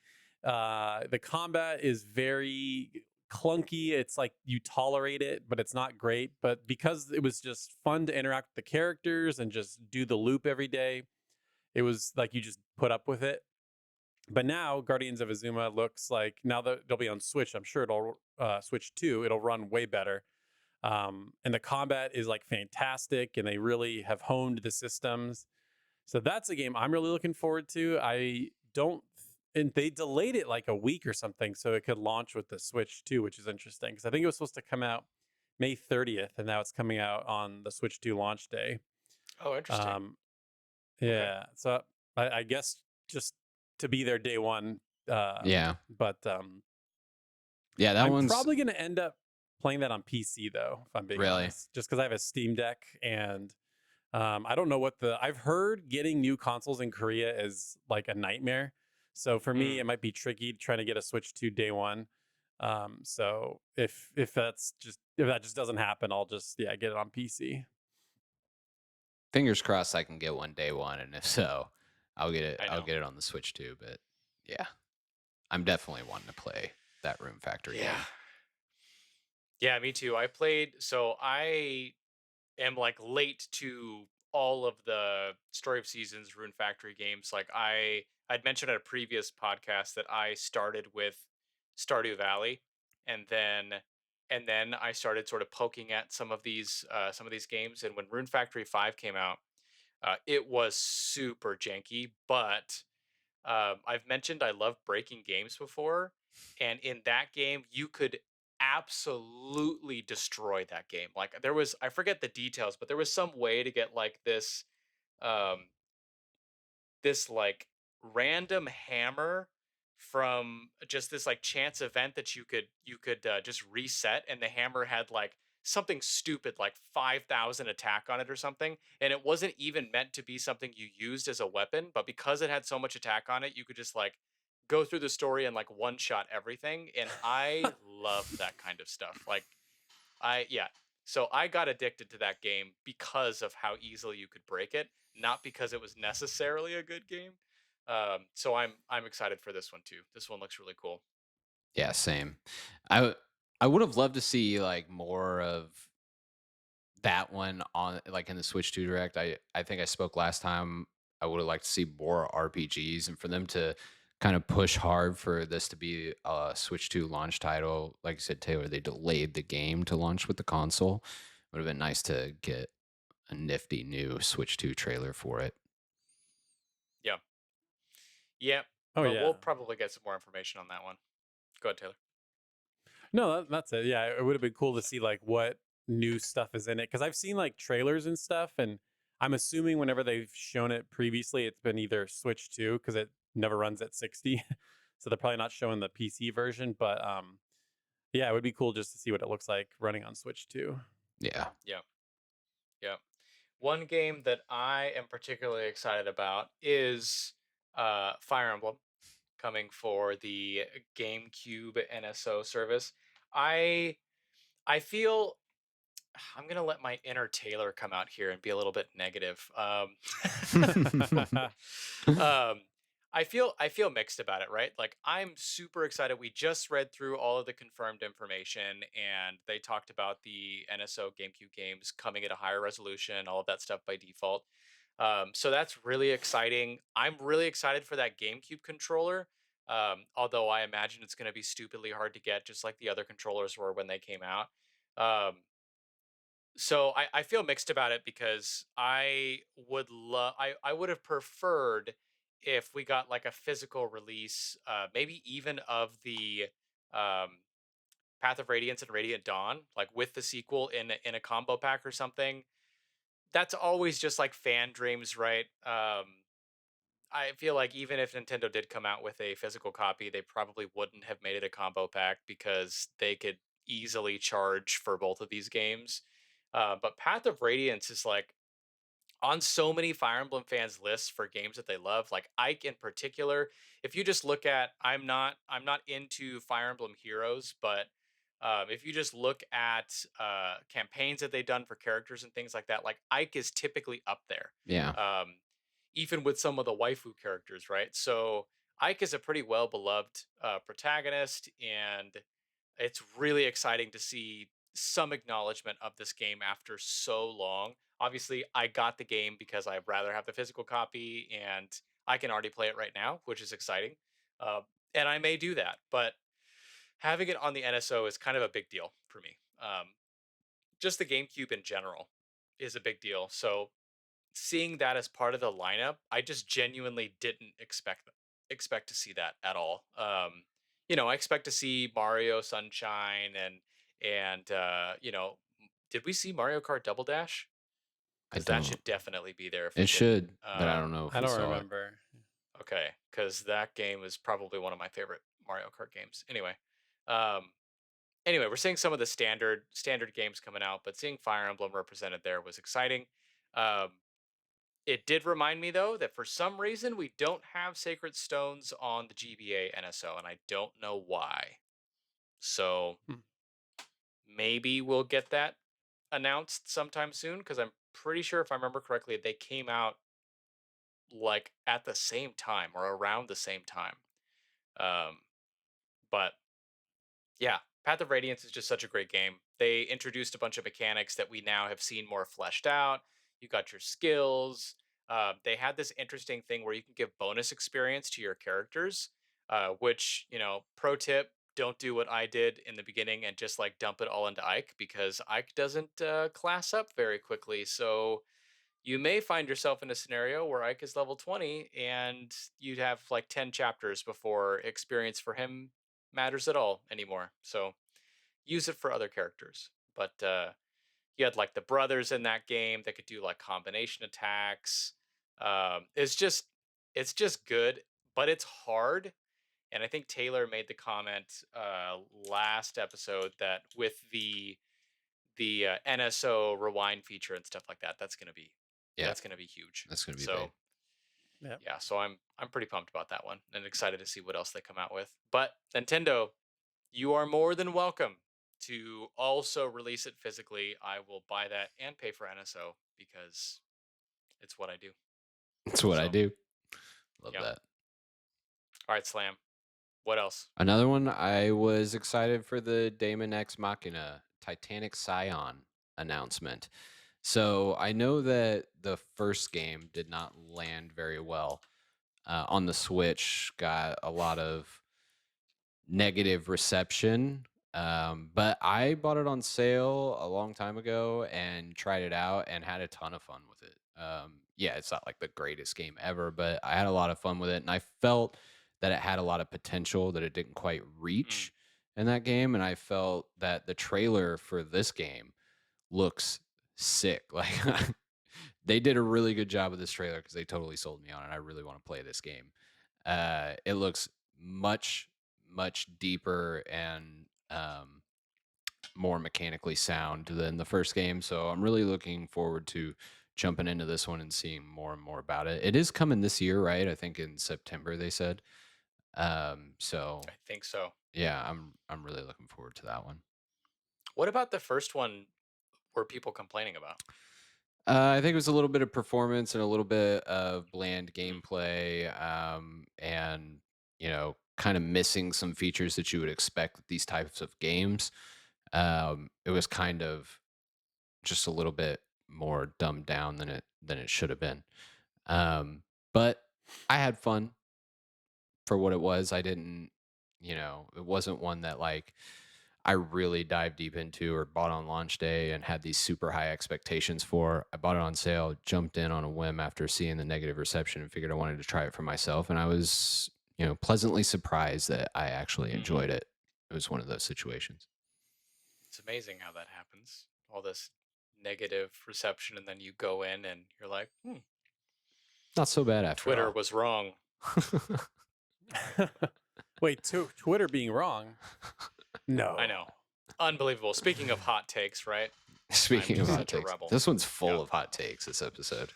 The combat is very clunky. It's like you tolerate it, but it's not great. But because it was just fun to interact with the characters and just do the loop every day, it was like you just put up with it. But now Guardians of Azuma looks like now that it'll be on Switch, I'm sure it'll Switch 2, it'll run way better. And the combat is like fantastic, and they really have honed the systems. So that's a game I'm really looking forward to. I don't, and they delayed it like a week or something so it could launch with the Switch too, which is interesting because I think it was supposed to come out May 30th, and now it's coming out on the Switch 2 launch day. Oh, interesting. Okay. Yeah, so I guess just to be there day one. Yeah. But Yeah, that I'm one's probably going to end up playing that on PC though, if I'm being Really? honest, just because I have a Steam Deck and I don't know what I've heard getting new consoles in Korea is like a nightmare. So for me, Mm. it might be tricky trying to get a Switch 2 day one. So if that just doesn't happen, I'll just get it on PC. fingers crossed I can get one day one, and if so, I'll get it. I I'll know. get it on the Switch too. But yeah, I'm definitely wanting to play that Room Factory Yeah. game. Yeah, me too. I am like late to all of the Story of Seasons Rune Factory games. Like I'd mentioned at a previous podcast that I started with Stardew Valley, and then I started sort of poking at some of these games. And when Rune Factory 5 came out, it was super janky, but I've mentioned I love breaking games before, And in that game, you could absolutely destroy that game. Like there was, I forget the details, but there was some way to get like um, this like random hammer from just this like chance event that you could just reset, and the hammer had like something stupid like 5,000 attack on it or something, and it wasn't even meant to be something you used as a weapon, but because it had so much attack on it, you could just like go through the story and like one shot everything, and I love that kind of stuff. Like yeah. So I got addicted to that game because of how easily you could break it, not because it was necessarily a good game. So I'm excited for this one too. This one looks really cool. Yeah, same. I would have loved to see like more of that one on like in the Switch 2 Direct. I think I spoke last time. I would have liked to see more RPGs and for them to kind of push hard for this to be a Switch 2 launch title. Like I said, Taylor, they delayed the game to launch with the console. Would have been nice to get a nifty new Switch 2 trailer for it. Yeah. Yeah. Oh But yeah. we'll probably get some more information on that one. Go ahead, Taylor. No, that's it. Yeah, it would have been cool to see like what new stuff is in it because I've seen like trailers and stuff, and I'm assuming whenever they've shown it previously, it's been either Switch 2 because it never runs at 60, so they're probably not showing the PC version. But yeah, it would be cool just to see what it looks like running on Switch 2. Yeah. Yeah. Yeah. One game that I am particularly excited about is Fire Emblem, coming for the GameCube NSO service. I I feel I'm gonna let my inner Taylor come out here and be a little bit negative. Um, I feel mixed about it, right? Like I'm super excited. We just read through all of the confirmed information, and they talked about the NSO GameCube games coming at a higher resolution, all of that stuff by default. So that's really exciting. I'm really excited for that GameCube controller. Although I imagine it's going to be stupidly hard to get, just like the other controllers were when they came out. Um, so I feel mixed about it because I would have preferred if we got like a physical release, maybe even of the um, Path of Radiance and Radiant Dawn, like with the sequel in a combo pack or something. That's always just like fan dreams, right? I feel like even if Nintendo did come out with a physical copy, they probably wouldn't have made it a combo pack because they could easily charge for both of these games. But Path of Radiance is like on so many Fire Emblem fans' lists for games that they love. Like Ike in particular. If you just look at, I'm not into Fire Emblem Heroes, but if you just look at campaigns that they've done for characters and things like that, like Ike is typically up there. Yeah. Um, even with some of the waifu characters, right? So Ike is a pretty well beloved protagonist, and it's really exciting to see some acknowledgement of this game after so long. Obviously, I got the game because I'd rather have the physical copy, and I can already play it right now, which is exciting. Uh, and I may do that, but having it on the NSO is kind of a big deal for me. Just the GameCube in general is a big deal. So seeing that as part of the lineup, I just genuinely didn't expect to see that at all. I expect to see Mario Sunshine and did we see Mario Kart Double Dash? I Because that don't. should definitely be there if we It didn't. should, but I don't know if I we don't saw it. remember. Okay, because that game is probably one of my favorite Mario Kart games. Um, anyway, we're seeing some of the standard games coming out, but seeing Fire Emblem represented there was exciting. Um, It did remind me though that for some reason we don't have Sacred Stones on the GBA NSO, and I don't know why. So Hmm. maybe we'll get that announced sometime soon because I'm pretty sure if I remember correctly, they came out like at the same time or around the same time. Um, but yeah, Path of Radiance is just such a great game. They introduced a bunch of mechanics that we now have seen more fleshed out. You got your skills. They had this interesting thing where you can give bonus experience to your characters, which, pro tip, don't do what I did in the beginning and just like dump it all into Ike because Ike doesn't class up very quickly. So you may find yourself in a scenario where Ike is level 20 and you'd have like 10 chapters before experience for him matters at all anymore. So use it for other characters. But you had like the brothers in that game that could do like combination attacks. It's just good, but it's hard. And I think Taylor made the comment last episode that with the NSO rewind feature and stuff like that, Yeah, that's gonna be huge. that's gonna be So big. Yeah. yeah, so I'm pretty pumped about that one and excited to see what else they come out with. But Nintendo, you are more than welcome to also release it physically. I will buy that and pay for NSO because it's what I do. That's what I So do. Love yeah. that. All right, Slam. What else? Another one, I was excited for the Daemon X Machina Titanic Scion announcement. So I know that the first game did not land very well on the Switch, got a lot of negative reception. But I bought it on sale a long time ago and tried it out and had a ton of fun with it. Yeah, it's not like the greatest game ever, but I had a lot of fun with it. And I felt that it had a lot of potential that it didn't quite Mm, reach in that game. And I felt that the trailer for this game looks sick. Like they did a really good job with this trailer because they totally sold me on it. I really want to play this game. It looks much deeper and more mechanically sound than the first game. So I'm really looking forward to jumping into this one and seeing more and more about it. It is coming this year, right? I think in September they said. So I think so. yeah, I'm really looking forward to that one. What about the first one were people complaining about? I think it was a little bit of performance and a little bit of bland Mm, gameplay, and kind of missing some features that you would expect with these types of games. It was kind of just a little bit more dumbed down than it should have been. But I had fun for what it was. I didn't, it wasn't one that like I really dived deep into or bought on launch day and had these super high expectations for. I bought it on sale, jumped in on a whim after seeing the negative reception and figured I wanted to try it for myself. And I was, pleasantly surprised that I actually mhm. enjoyed it. It was one of those situations. It's amazing how that happens. All this negative reception, and then you go in and you're like, Not so bad after Twitter all. was wrong. Wait, Twitter being wrong? No. I know. Unbelievable. Speaking of hot takes, right? Speaking of just hot such a takes, rebel. this one's full Yeah. of hot takes, this episode.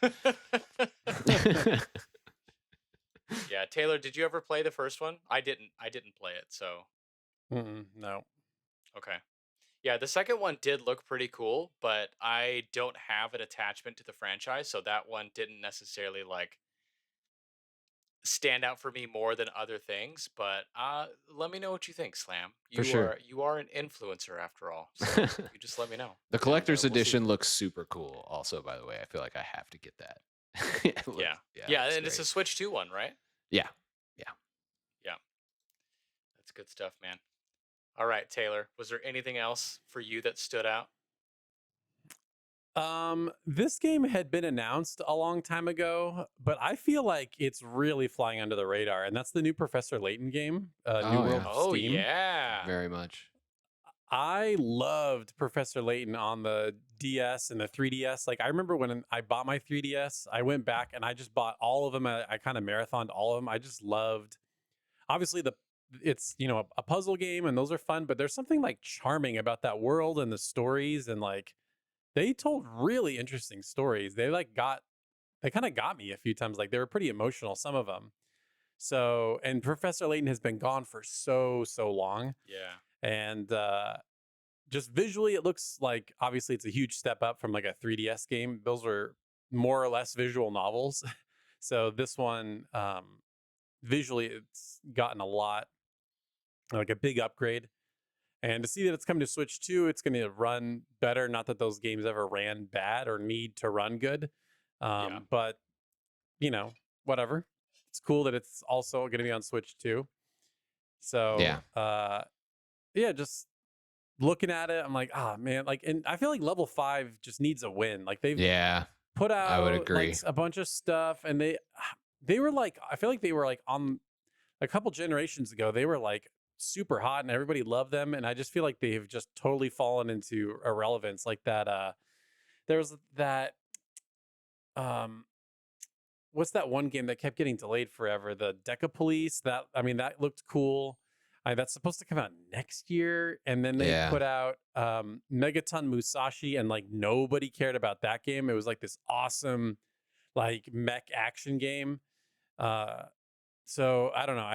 Yeah, Taylor, did you ever play the first one? I didn't play it, so No. okay. Yeah, the second one did look pretty cool, but I don't have an attachment to the franchise, so that one didn't necessarily like stand out for me more than other things. But let me know what you think, Slam. For sure. You are an influencer after all, so you just let me know. The collector's we'll see. edition looks super cool. Also, by the way, I feel like I have to get that. Yeah, and it's a Switch 2 one, right? Yeah. That's good stuff, man. All right, Taylor, was there anything else for you that stood out? This game had been announced a long time ago, but I feel like it's really flying under the radar, and that's the new Professor Layton game, New Oh, World yeah. of Oh Steam. yeah. Very much. I loved Professor Layton on the DS and the 3DS. Like I remember when I bought my 3DS, I went back and I just bought all of them. I kind of marathoned all of them. I just loved. Obviously, it's a puzzle game and those are fun, but there's something like charming about that world and the stories and like they told really interesting stories. They kind of got me a few times. Like they were pretty emotional, some of them. So, and Professor Layton has been gone for so long, Yeah. and just visually, it looks like obviously it's a huge step up from like a 3DS game. Those were more or less visual novels. So this one, visually, it's gotten a lot, like a big upgrade. And to see that it's coming to Switch 2, it's going to run better. Not that those games ever ran bad or need to run good. Yeah. But, whatever. It's cool that it's also going to be on Switch 2. So, yeah, just looking at it, I'm like, man. Like, and I feel like Level 5 just needs a win. Like, they've put out I would agree. like a bunch of stuff. And they were like, I feel like they were like on a couple generations ago, they were like super hot and everybody loved them, and I just feel like they've just totally fallen into irrelevance. Like that, there's that um what's that one game that kept getting delayed forever? The Deca Police. That I mean, that looked cool. That's supposed to come out next year, and then they Yeah. put out Megaton Musashi, and like nobody cared about that game. It was like this awesome like mech action game. Uh, so I don't know.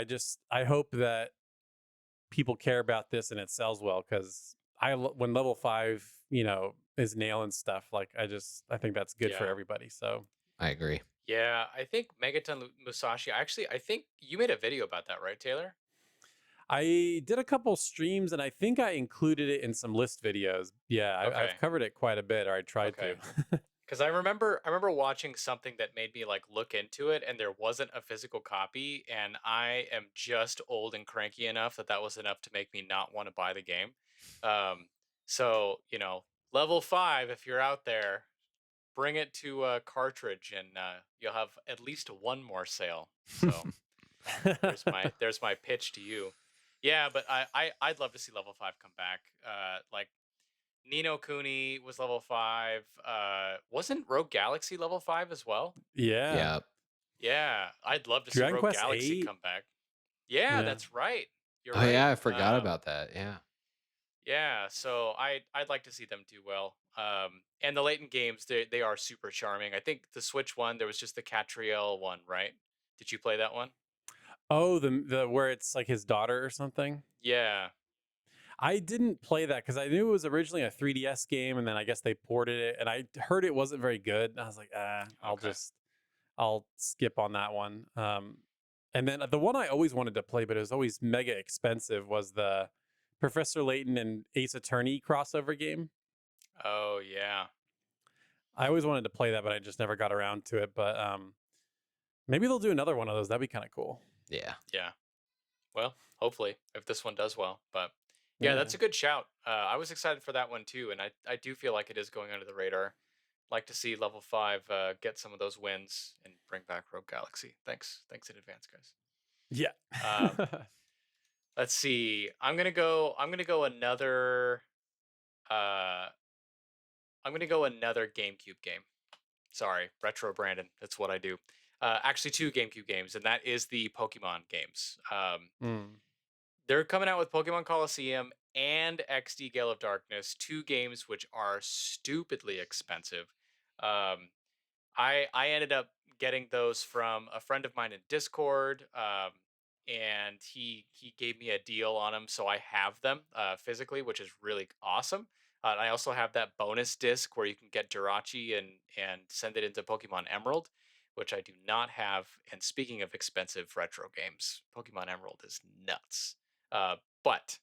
I hope that people care about this and it sells well, because when level 5 is nailing stuff, like I think that's good for Yeah. everybody. So I agree. Yeah, I think Musashi. Actually, I think you made a video about that, right, Taylor? I did a couple streams, and I think I included it in some list videos. Yeah, Okay. I've covered it quite a bit, or I tried Okay. to. Because I remember watching something that made me like look into it, and there wasn't a physical copy, and I am just old and cranky enough that that was enough to make me not want to buy the game. Um, so level 5, if you're out there, bring it to a cartridge, and you'll have at least one more sale. So there's my pitch to you. Yeah, but I'd love to see level 5 come back. Like Nino Cooney was level 5. Wasn't Rogue Galaxy level 5 as well? Yeah, Yeah. Yeah, I'd love to see Dragon Rogue Quest Galaxy 8. come back. Yeah, Yeah, that's right. You're Oh right. yeah, I forgot about that. Yeah. Yeah, so I'd like to see them do well. And the Leighton games, they are super charming. I think the Switch one, there was just the Catriel one, right? Did you play that one? oh, the where it's like his daughter or something. Yeah. I didn't play that because I knew it was originally a 3DS game, and then I guess they ported it, and I heard it wasn't very good. And I was like, Okay. I'll skip on that one. And then the one I always wanted to play, but it was always mega expensive, was the Professor Layton and Ace Attorney crossover game. Oh yeah. I always wanted to play that, but I just never got around to it. But maybe they'll do another one of those. That'd be kind of cool. Yeah. Yeah. Well, hopefully, if this one does well. But yeah, Yeah. that's a good shout. I was excited for that one too, and I do feel like it is going under the radar. Like to see level 5 get some of those wins and bring back Rogue Galaxy. Thanks in advance, guys. Yeah. Um, let's see. I'm gonna go. Uh, I'm gonna go another GameCube game. Sorry, retro Brandon. That's what I do. Actually, two GameCube games, and that is the Pokemon games. Mm. They're coming out with Pokemon Coliseum and XD Gale of Darkness, two games which are stupidly expensive. Um, I ended up getting those from a friend of mine in Discord, and he gave me a deal on them, so I have them physically, which is really awesome. I also have that bonus disc where you can get Jirachi and send it into Pokemon Emerald, which I do not have. And speaking of expensive retro games, Pokemon Emerald is nuts. But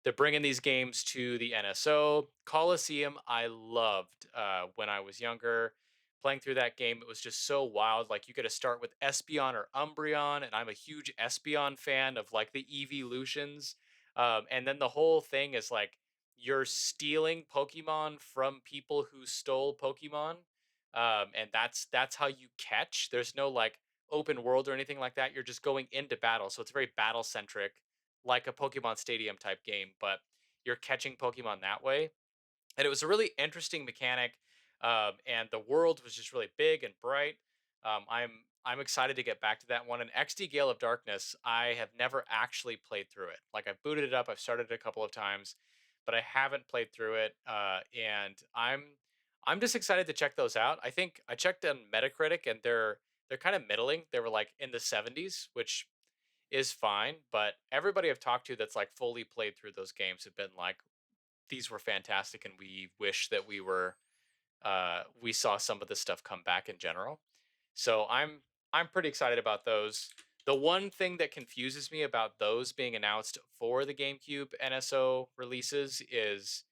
they're bringing these games to the NSO. Coliseum, I loved when I was younger. Playing through that game, it was just so wild. Like, you get to start with Espeon or Umbreon, and I'm a huge Espeon fan of like the evolutions. And then the whole thing is like you're stealing Pokemon from people who stole Pokemon, and that's how you catch. There's no like open world or anything like that. You're just going into battle, so it's very battle centric, like a Pokemon Stadium type game, but you're catching Pokemon that way. And it was a really interesting mechanic, and the world was just really big and bright. I'm excited to get back to that one. And XD Gale of Darkness, I have never actually played through it. Like, I've booted it up, I've started it a couple of times, but I haven't played through it. And I'm just excited to check those out. I think I checked on Metacritic, and they're kind of middling. They were like in the 70s, which is fine, but everybody I've talked to that's like fully played through those games have been like, these were fantastic, and we wish that we saw some of this stuff come back in general. So I'm pretty excited about those. The one thing that confuses me about those being announced for the GameCube NSO releases is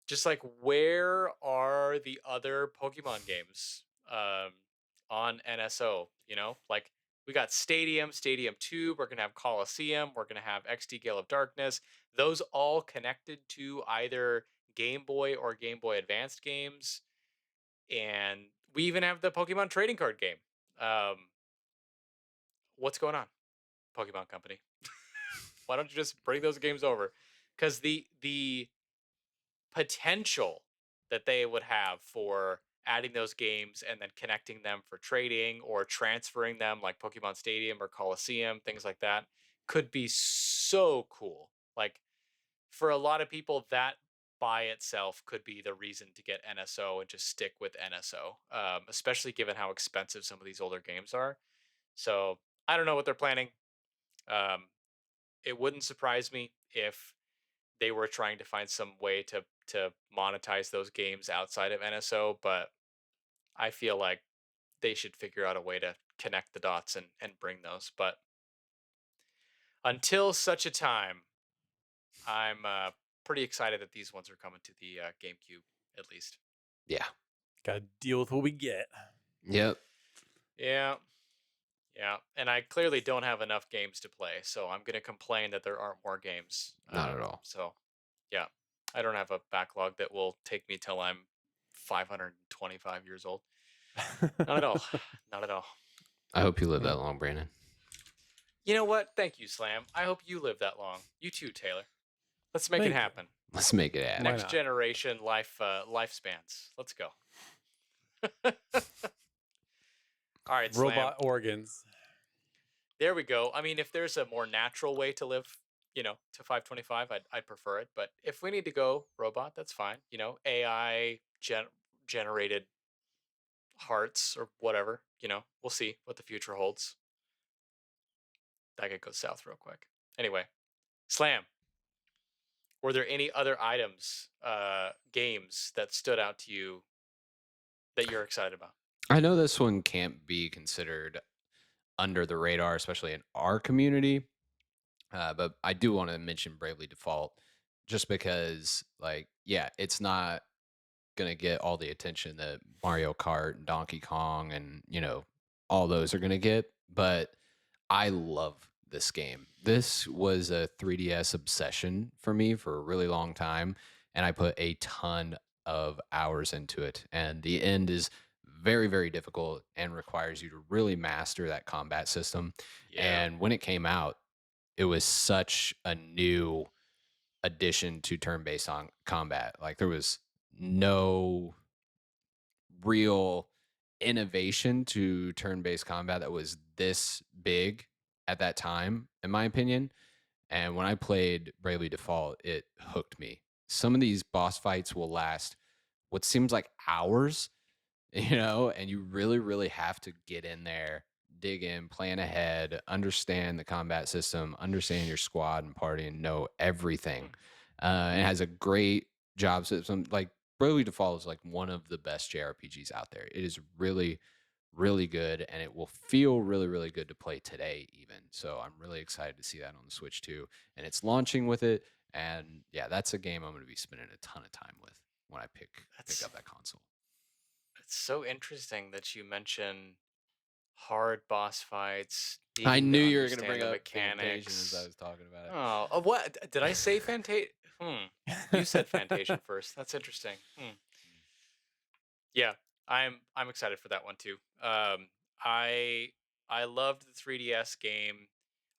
just like, where are the other Pokemon games on NSO? Like, we got Stadium, Stadium 2, we're going to have Coliseum, we're going to have XD Gale of Darkness. Those all connected to either Game Boy or Game Boy Advanced games. And we even have the Pokemon trading card game. Um, what's going on, Pokemon Company? Why don't you just bring those games over? Because the potential that they would have for adding those games and then connecting them for trading or transferring them like Pokemon Stadium or Coliseum, things like that, could be so cool. Like for a lot of people, that by itself could be the reason to get NSO and just stick with NSO, especially given how expensive some of these older games are. So I don't know what they're planning. Um, it wouldn't surprise me if they were trying to find some way to monetize those games outside of NSO, but I feel like they should figure out a way to connect the dots and bring those. But until such a time, I'm pretty excited that these ones are coming to the GameCube, at least. Yeah. Gotta deal with what we get. Yep. Yeah. Yeah. And I clearly don't have enough games to play, so I'm going to complain that there aren't more games. Not at all. So, yeah. I don't have a backlog that will take me till I'm 525 years old. Not at all. Not at all. I hope you live that long, Brandon. You know what? Thank you, Slam. I hope you live that long. You too, Taylor. Let's make Thank it you. happen. Let's make it happen. Why Next not? generation lifespans. Let's go. All right, Slam. Robot organs. There we go. I mean, if there's a more natural way to live, to 525, I'd prefer it. But if we need to go robot, that's fine. AI generated hearts or whatever. We'll see what the future holds. That could go south real quick. Anyway, Slam. Were there any other items, games that stood out to you that you're excited about? I know this one can't be considered under the radar, especially in our community. But I do want to mention Bravely Default just because, it's not going to get all the attention that Mario Kart and Donkey Kong and, all those are going to get. But I love this game. This was a 3DS obsession for me for a really long time. And I put a ton of hours into it. And the end is very, very difficult and requires you to really master that combat system. Yeah. And when it came out, it was such a new addition to turn-based on combat. Like there was no real innovation to turn-based combat that was this big at that time, in my opinion. And when I played Bravely Default, it hooked me. Some of these boss fights will last what seems like hours, and you really, really have to get in there, dig in, plan ahead, understand the combat system, understand your squad and party, and know everything. It has a great job system. Like Bravely Default is like one of the best JRPGs out there. It is really, really good, and it will feel really, really good to play today even. So I'm really excited to see that on the Switch too. And it's launching with it. And yeah, that's a game I'm going to be spending a ton of time with when I pick up that console. It's so interesting that you mention hard boss fights. I needing knew to you were going to understand bring the up Fantasia as I mechanics. was talking about it. Oh, what did I say? You said Fantasia first. That's interesting. Yeah, I'm excited for that one too. I loved the 3DS game.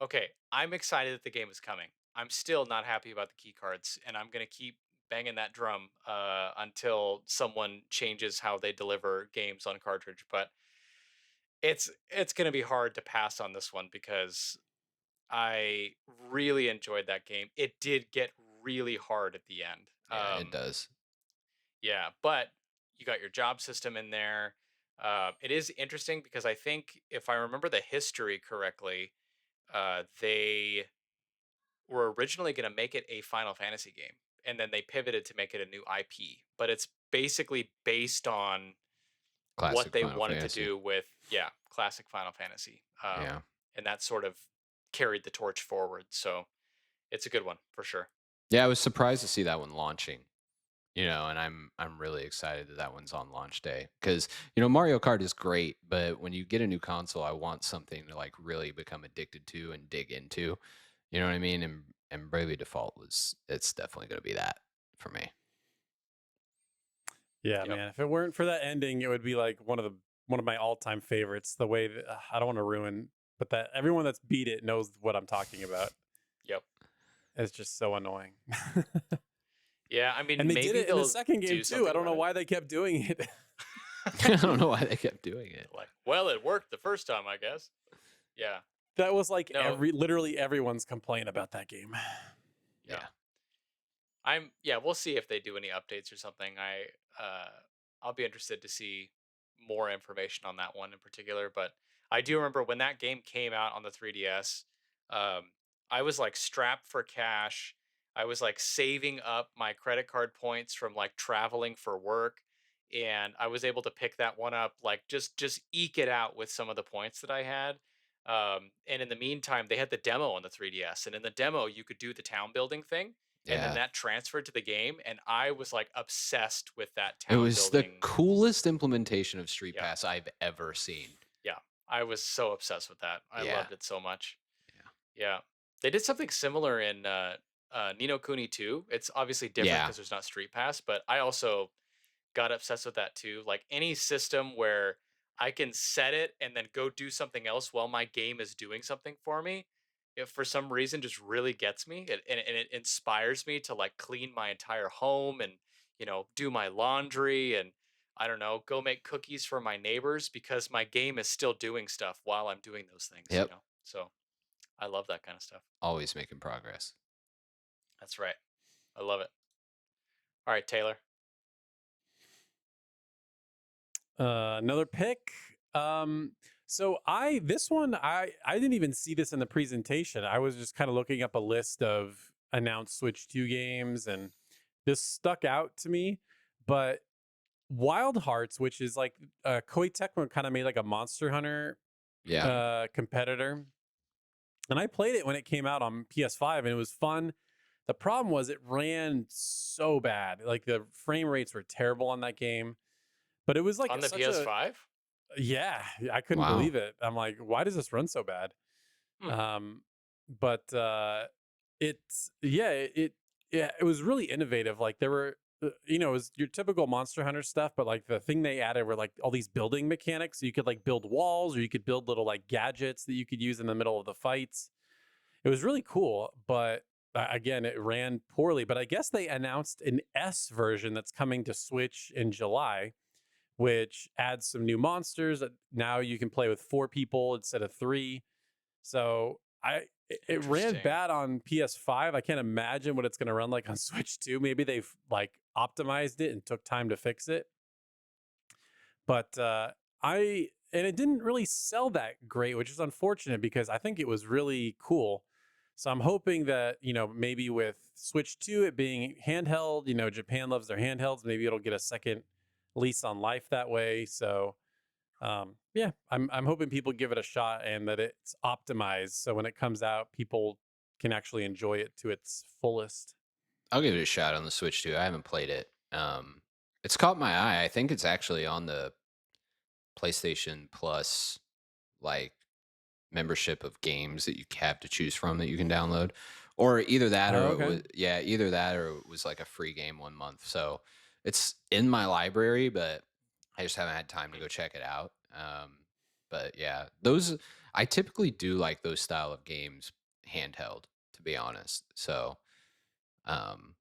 Okay, I'm excited that the game is coming. I'm still not happy about the key cards, and I'm gonna keep banging that drum until someone changes how they deliver games on cartridge. But it's gonna be hard to pass on this one because I really enjoyed that game. It did get really hard at the end. Yeah, it does. Yeah, but you got your job system in there. It is interesting because I think if I remember the history correctly, they were originally going to make it a Final Fantasy game, and then they pivoted to make it a new IP. But it's basically based on Classic what they Final wanted Fantasy. to do with classic Final Fantasy. Yeah. And that sort of carried the torch forward. So it's a good one for sure. Yeah, I was surprised to see that one launching. And I'm really excited that one's on launch day because Mario Kart is great, but when you get a new console, I want something to like really become addicted to and dig into. You know what I mean? And Bravely Default it's definitely going to be that for me. Yeah, Yep. man. If it weren't for that ending, it would be like one of my all-time favorites. The way that I don't want to ruin, but that everyone that's beat it knows what I'm talking about. Yep. It's just so annoying. Yeah, I mean, And they did maybe it in the they'll second game do too. I something don't know about it. why they kept doing it. I don't know why they kept doing it. Like, well, it worked the first time, I guess. Yeah. That was like No. literally everyone's complaint about that game. Yeah. Yeah. We'll see if they do any updates or something. I'll be interested to see more information on that one in particular, but I do remember when that game came out on the 3DS, um I was like strapped for cash. I was like saving up my credit card points from like traveling for work, and I was able to pick that one up, like just eke it out with some of the points that I had. And in the meantime, they had the demo on the 3DS, and in the demo you could do the town building thing, and then Yeah. that transferred to the game, and I was like obsessed with that It town was the building. coolest implementation of Street Yeah, Pass I've ever seen. yeah, I was so obsessed with that. I Yeah. loved it so much. Yeah. Yeah, they did something similar in Nino Kuni 2. It's obviously different Yeah. because there's not Street Pass, but I also got obsessed with that too. Like any system where I can set it and then go do something else while my game is doing something for me, if for some reason just really gets me, and it inspires me to like clean my entire home and do my laundry and I don't know, go make cookies for my neighbors because my game is still doing stuff while I'm doing those things. Yep. So I love that kind of stuff. Always making progress. That's right. I love it. All right, Taylor. Another pick. So this one I didn't even see this in the presentation. I was just kind of looking up a list of announced Switch 2 games, and this stuck out to me. But Wild Hearts, which is like Koei Tecmo kind of made like a Monster Hunter Yeah. competitor, and I played it when it came out on PS5, and it was fun. The problem was it ran so bad. Like the frame rates were terrible on that game. But it was like On the such a PS5? yeah, I couldn't Wow. believe it. I'm like, why does this run so bad? Hmm. But it's yeah, it was really innovative. Like there were it was your typical Monster Hunter stuff, but like the thing they added were like all these building mechanics. So you could like build walls, or you could build little like gadgets that you could use in the middle of the fights. It was really cool, but again, it ran poorly. But I guess they announced an S version that's coming to Switch in July, which adds some new monsters that now you can play with 4 people instead of 3. So it ran Interesting. bad on PS5. I can't imagine what it's going to run like on Switch 2. Maybe they've like optimized it and took time to fix it. But and it didn't really sell that great, which is unfortunate because I think it was really cool. So I'm hoping that, maybe with Switch 2 it being handheld, Japan loves their handhelds, maybe it'll get a second lease on life that way. So yeah, I'm hoping people give it a shot and that it's optimized so when it comes out, people can actually enjoy it to its fullest. I'll give it a shot on the Switch too. I haven't played it. It's caught my eye. I think it's actually on the PlayStation Plus, like membership of games that you have to choose from that you can download, or either that Oh, or okay. either that or it was like a free game 1 month. So it's in my library, but I just haven't had time to go check it out. But yeah, those I typically do like those style of games handheld, to be honest. So um,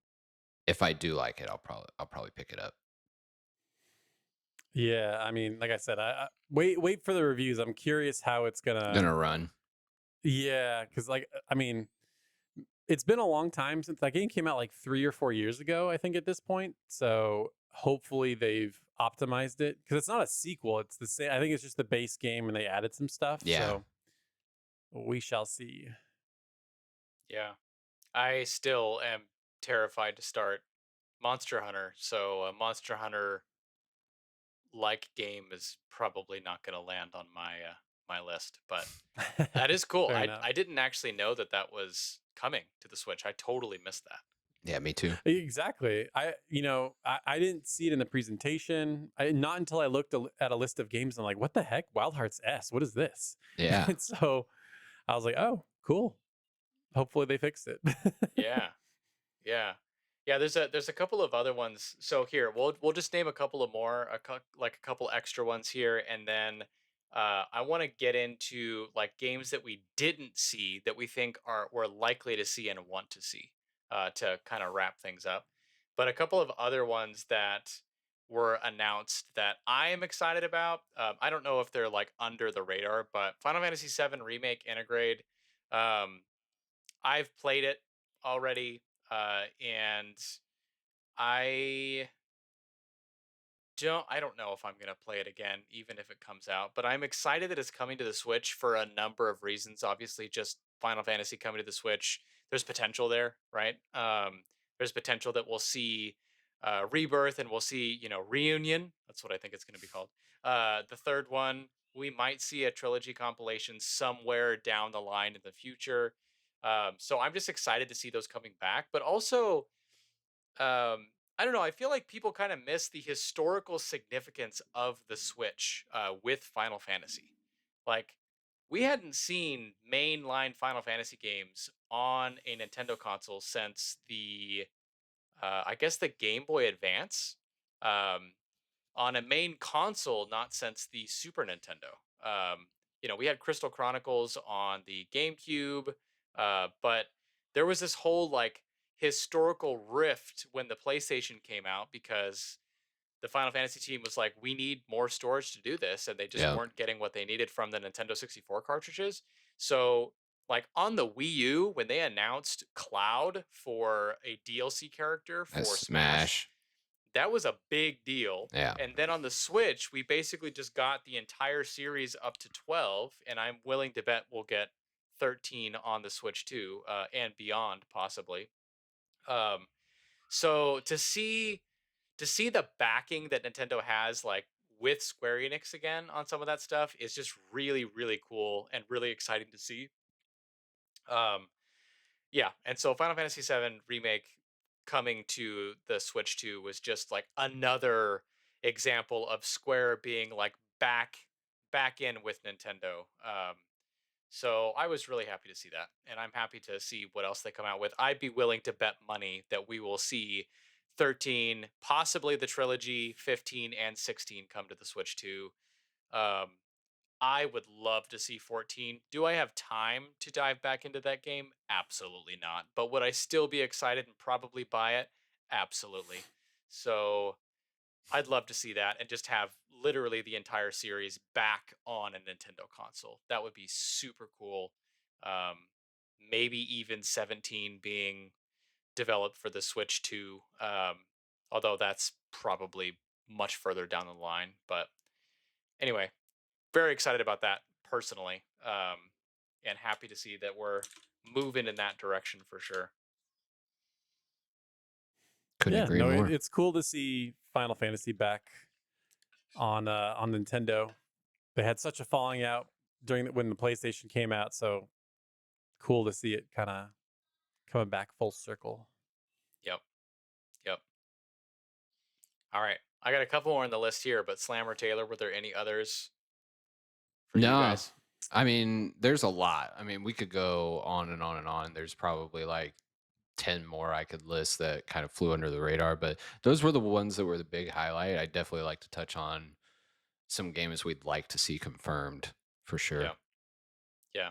if I do like it, I'll probably pick it up. Yeah, I mean, like I said, I wait for the reviews. I'm curious how it's gonna. Gonna run. Yeah, because like I mean, it's been a long time since that game came out, like 3 or 4 years ago, I think at this point. So hopefully they've optimized it because it's not a sequel. It's the same. I think it's just the base game and they added some stuff. Yeah. So we shall see. Yeah. I still am terrified to start Monster Hunter, so a Monster Hunter like game is probably not going to land on my list, but that is cool. Fair I enough. I didn't actually know that was coming to the Switch. I totally missed that. Yeah, me too. Exactly. I didn't see it in the presentation. Not until I looked at a list of games. And I'm like, what the heck? Wild Hearts S. What is this? Yeah. And so I was like, oh, cool. Hopefully they fixed it. Yeah. Yeah. Yeah, there's a couple of other ones. So here, we'll just name a couple of more, like a couple extra ones here, and then I want to get into like games that we didn't see that we think we're likely to see and want to see to kind of wrap things up. But a couple of other ones that were announced that I am excited about. I don't know if they're like under the radar, but Final Fantasy VII Remake Intergrade. Um, I've played it already, and I I don't know if I'm gonna play it again, even if it comes out. But I'm excited that it's coming to the Switch for a number of reasons. Obviously, just Final Fantasy coming to the Switch, there's potential there, right? There's potential that we'll see Rebirth and we'll see, Reunion. That's what I think it's gonna be called. The third one, we might see a trilogy compilation somewhere down the line in the future. So I'm just excited to see those coming back, but also I don't know. I feel like people kind of miss the historical significance of the Switch with Final Fantasy. Like, we hadn't seen mainline Final Fantasy games on a Nintendo console since I guess, the Game Boy Advance. Um, on a main console, not since the Super Nintendo. We had Crystal Chronicles on the GameCube, but there was this whole like historical rift when the PlayStation came out because the Final Fantasy team was like, we need more storage to do this, and they just Yeah. weren't getting what they needed from the Nintendo 64 cartridges. So, like on the Wii U, when they announced Cloud for a DLC character That's for Smash, Smash. that was a big deal. Yeah. And then on the Switch, we basically just got the entire series up to 12, and I'm willing to bet we'll get 13 on the Switch too, and beyond possibly. Um, so to see the backing that Nintendo has, like with Square Enix again on some of that stuff, is just really really cool and really exciting to see. Um, yeah, and so Final Fantasy VII Remake coming to the Switch 2 was just like another example of Square being like back in with Nintendo. So I was really happy to see that, and I'm happy to see what else they come out with. I'd be willing to bet money that we will see 13, possibly the trilogy, 15 and 16 come to the Switch 2. Um, I would love to see 14. Do I have time to dive back into that game? Absolutely not. But would I still be excited and probably buy it? Absolutely. So I'd love to see that and just have literally the entire series back on a Nintendo console. That would be super cool. Um, Maybe even 17 being developed for the Switch 2. Although that's probably much further down the line. But anyway, very excited about that personally, and happy to see that we're moving in that direction for sure. Couldn't Yeah, agree no, more. it's cool to see Final Fantasy back on Nintendo. They had such a falling out when the PlayStation came out, so cool to see it kind of coming back full circle. Yep. Yep. All right. I got a couple more on the list here, but Slam or Taylor, were there any others for you No, guys? I mean, there's a lot. I mean, we could go on and on and on. There's probably like 10 more I could list that kind of flew under the radar, but those were the ones that were the big highlight. I'd definitely like to touch on some games we'd like to see confirmed for sure. Yeah. Yeah.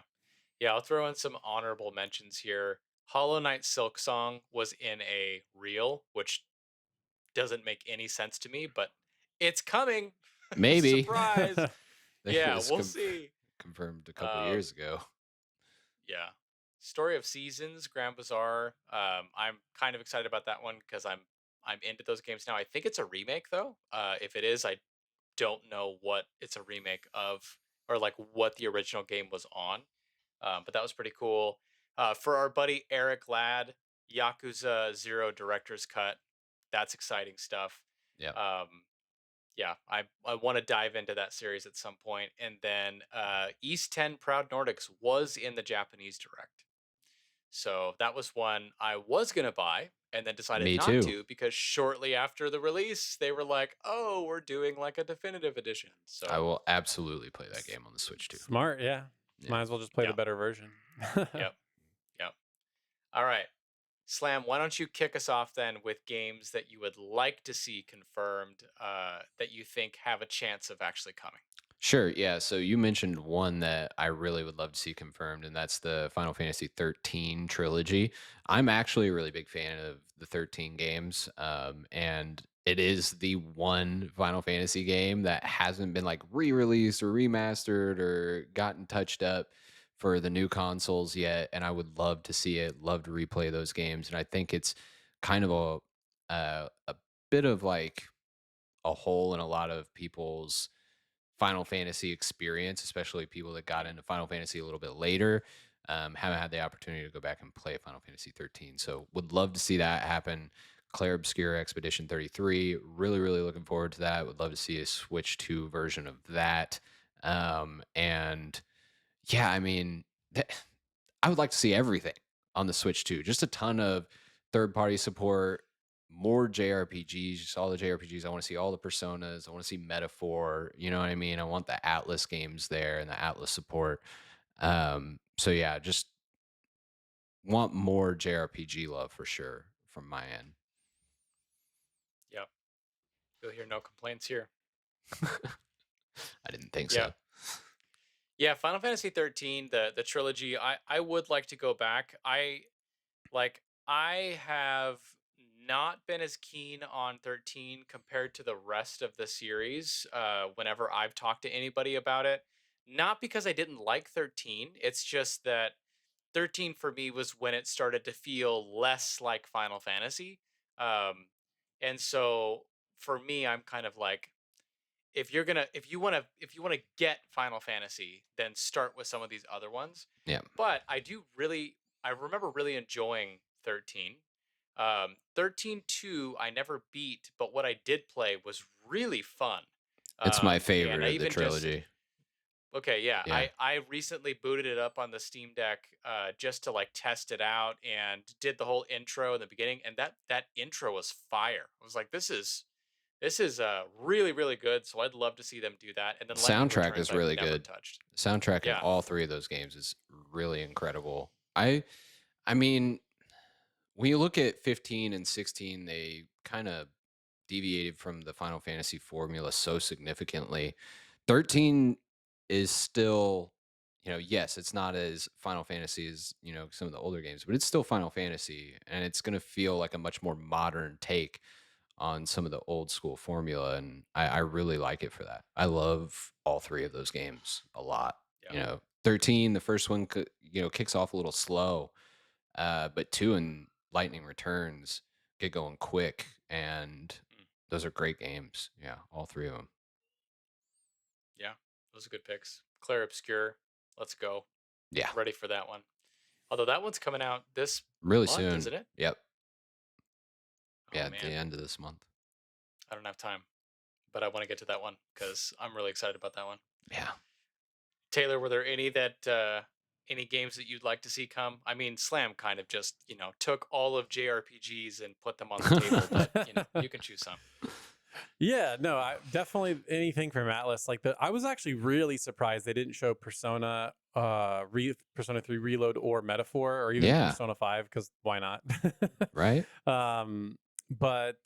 Yeah. I'll throw in some honorable mentions here. Hollow Knight Silk Song was in a reel, which doesn't make any sense to me, but it's coming. Maybe. Surprise. It Yeah, was we'll see. confirmed a couple Um, years ago. yeah. Story of Seasons, Grand Bazaar. I'm kind of excited about that one because I'm into those games now. I think it's a remake though. If it is, I don't know what it's a remake of or like what the original game was on. But that was pretty cool. For our buddy Eric Ladd, Yakuza Zero Director's Cut. That's exciting stuff. Yeah. Um, yeah, I want to dive into that series at some point. And then East 10 Proud Nordics was in the Japanese Direct. So that was one I was going to buy and then decided Me not too. to because shortly after the release, they were like, oh, we're doing like a definitive edition. I So, will absolutely play that game on the Switch too. Smart, yeah. Yeah. Might as well just play yeah, the better version. yep, yep. All right. Slam, why don't you kick us off then with games that you would like to see confirmed that you think have a chance of actually coming? Sure. Yeah. So you mentioned one that I really would love to see confirmed, and that's the Final Fantasy 13 trilogy. I'm actually a really big fan of the 13 games, and it is the one Final Fantasy game that hasn't been like re-released or remastered or gotten touched up for the new consoles yet. And I would love to see it. Love to replay those games, and I think it's kind of a bit of like a hole in a lot of people's Final Fantasy experience, especially people that got Mm. into Final Fantasy a little bit later, haven't had the opportunity to go back and play Final Fantasy 13. So would love to see that happen. Claire Obscure Expedition 33. Really, really looking forward to that. Would love to see a Switch 2 version of that. And yeah, I mean, I would like to see everything on the Switch too. Just a ton of third party support, more JRPGs, just all the JRPGs. I want to see all the personas. I want to see Metaphor. You know what I mean? I want the Atlas games there and the Atlas support. So yeah, just want more JRPG love for sure from my end. Yeah, you'll hear no complaints here. I didn't think Yeah. so. Yeah, Final Fantasy 13, the trilogy, I would like to go back. I have not been as keen on 13 compared to the rest of the series whenever I've talked to anybody about it. Not because I didn't like 13, it's just that 13 for me was when it started to feel less like Final Fantasy. Um and so for me I'm kind of like, if you want to get Final Fantasy, then start with some of these other ones. Yeah. But I remember really enjoying 13. 13 2 I never beat, but what I did play was really fun. It's my And favorite I of the even just trilogy. Okay, yeah. Yeah. I recently booted it up on the Steam Deck just to like test it out and did the whole intro in the beginning, and that intro was fire. I was like, this is really really good. So I'd love to see them do that. And then Lightning Soundtrack Returns is I've really never good. touched. Soundtrack in Yeah. all three of those games is really incredible. I mean, when you look at 15 and 16, they kind of deviated from the Final Fantasy formula so significantly. 13 is still, yes, it's not as Final Fantasy as, some of the older games, but it's still Final Fantasy, and it's going to feel like a much more modern take on some of the old school formula. And I really like it for that. I love all three of those games a lot. Yeah. 13, the first one, kicks off a little slow, but 2 and Lightning Returns get going quick, and Mm. those are great games. Yeah, all three of them. Yeah. Those are good picks. Claire Obscure. Let's go. Yeah, Ready for that one. Although that one's coming out this really month, soon. isn't it? Yep. Oh Yeah, at the man. end of this month. I don't have time. But I want to get to that one because I'm really excited about that one. Yeah. Taylor, were there any games that you'd like to see come? I mean, Slam kind of just, took all of JRPGs and put them on the table, but you can choose some. Yeah, no, I definitely anything from Atlas. I was actually really surprised they didn't show Persona, Persona 3 Reload or Metaphor or even Yeah. Persona 5 because why not? Right. But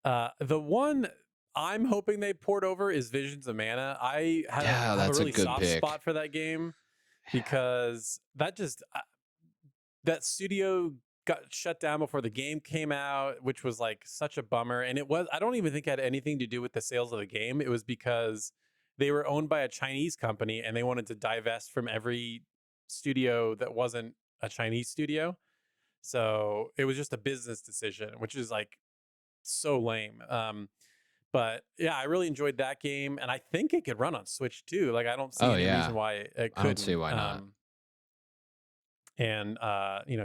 the one I'm hoping they port over is Visions of Mana. I have a that's a really good soft pick. spot for that game because that studio got shut down before the game came out, which was like such a bummer. And I don't even think it had anything to do with the sales of the game. It was because they were owned by a Chinese company and they wanted to divest from every studio that wasn't a Chinese studio. So it was just a business decision, which is like so lame. But yeah, I really enjoyed that game, and I think it could run on Switch too. Like I don't see any reason why it couldn't. I don't see why not. And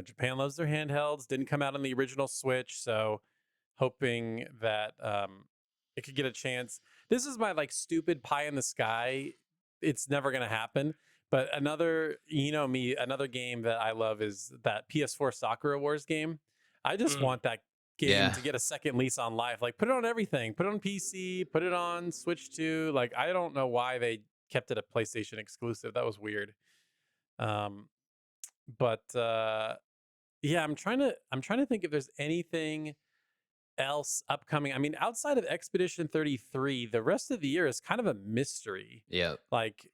Japan loves their handhelds. Didn't come out on the original Switch, so hoping that it could get a chance. This is my like stupid pie in the sky. It's never gonna happen. But another game that I love is that PS4 Sakura Wars game. I just want that game to get a second lease on life. Like put it on everything. Put it on PC. Put it on Switch 2. Like I don't know why they kept it a PlayStation exclusive. That was weird. But yeah, I'm trying to think if there's anything else upcoming. I mean, outside of Expedition 33, the rest of the year is kind of a mystery. Yep. Like,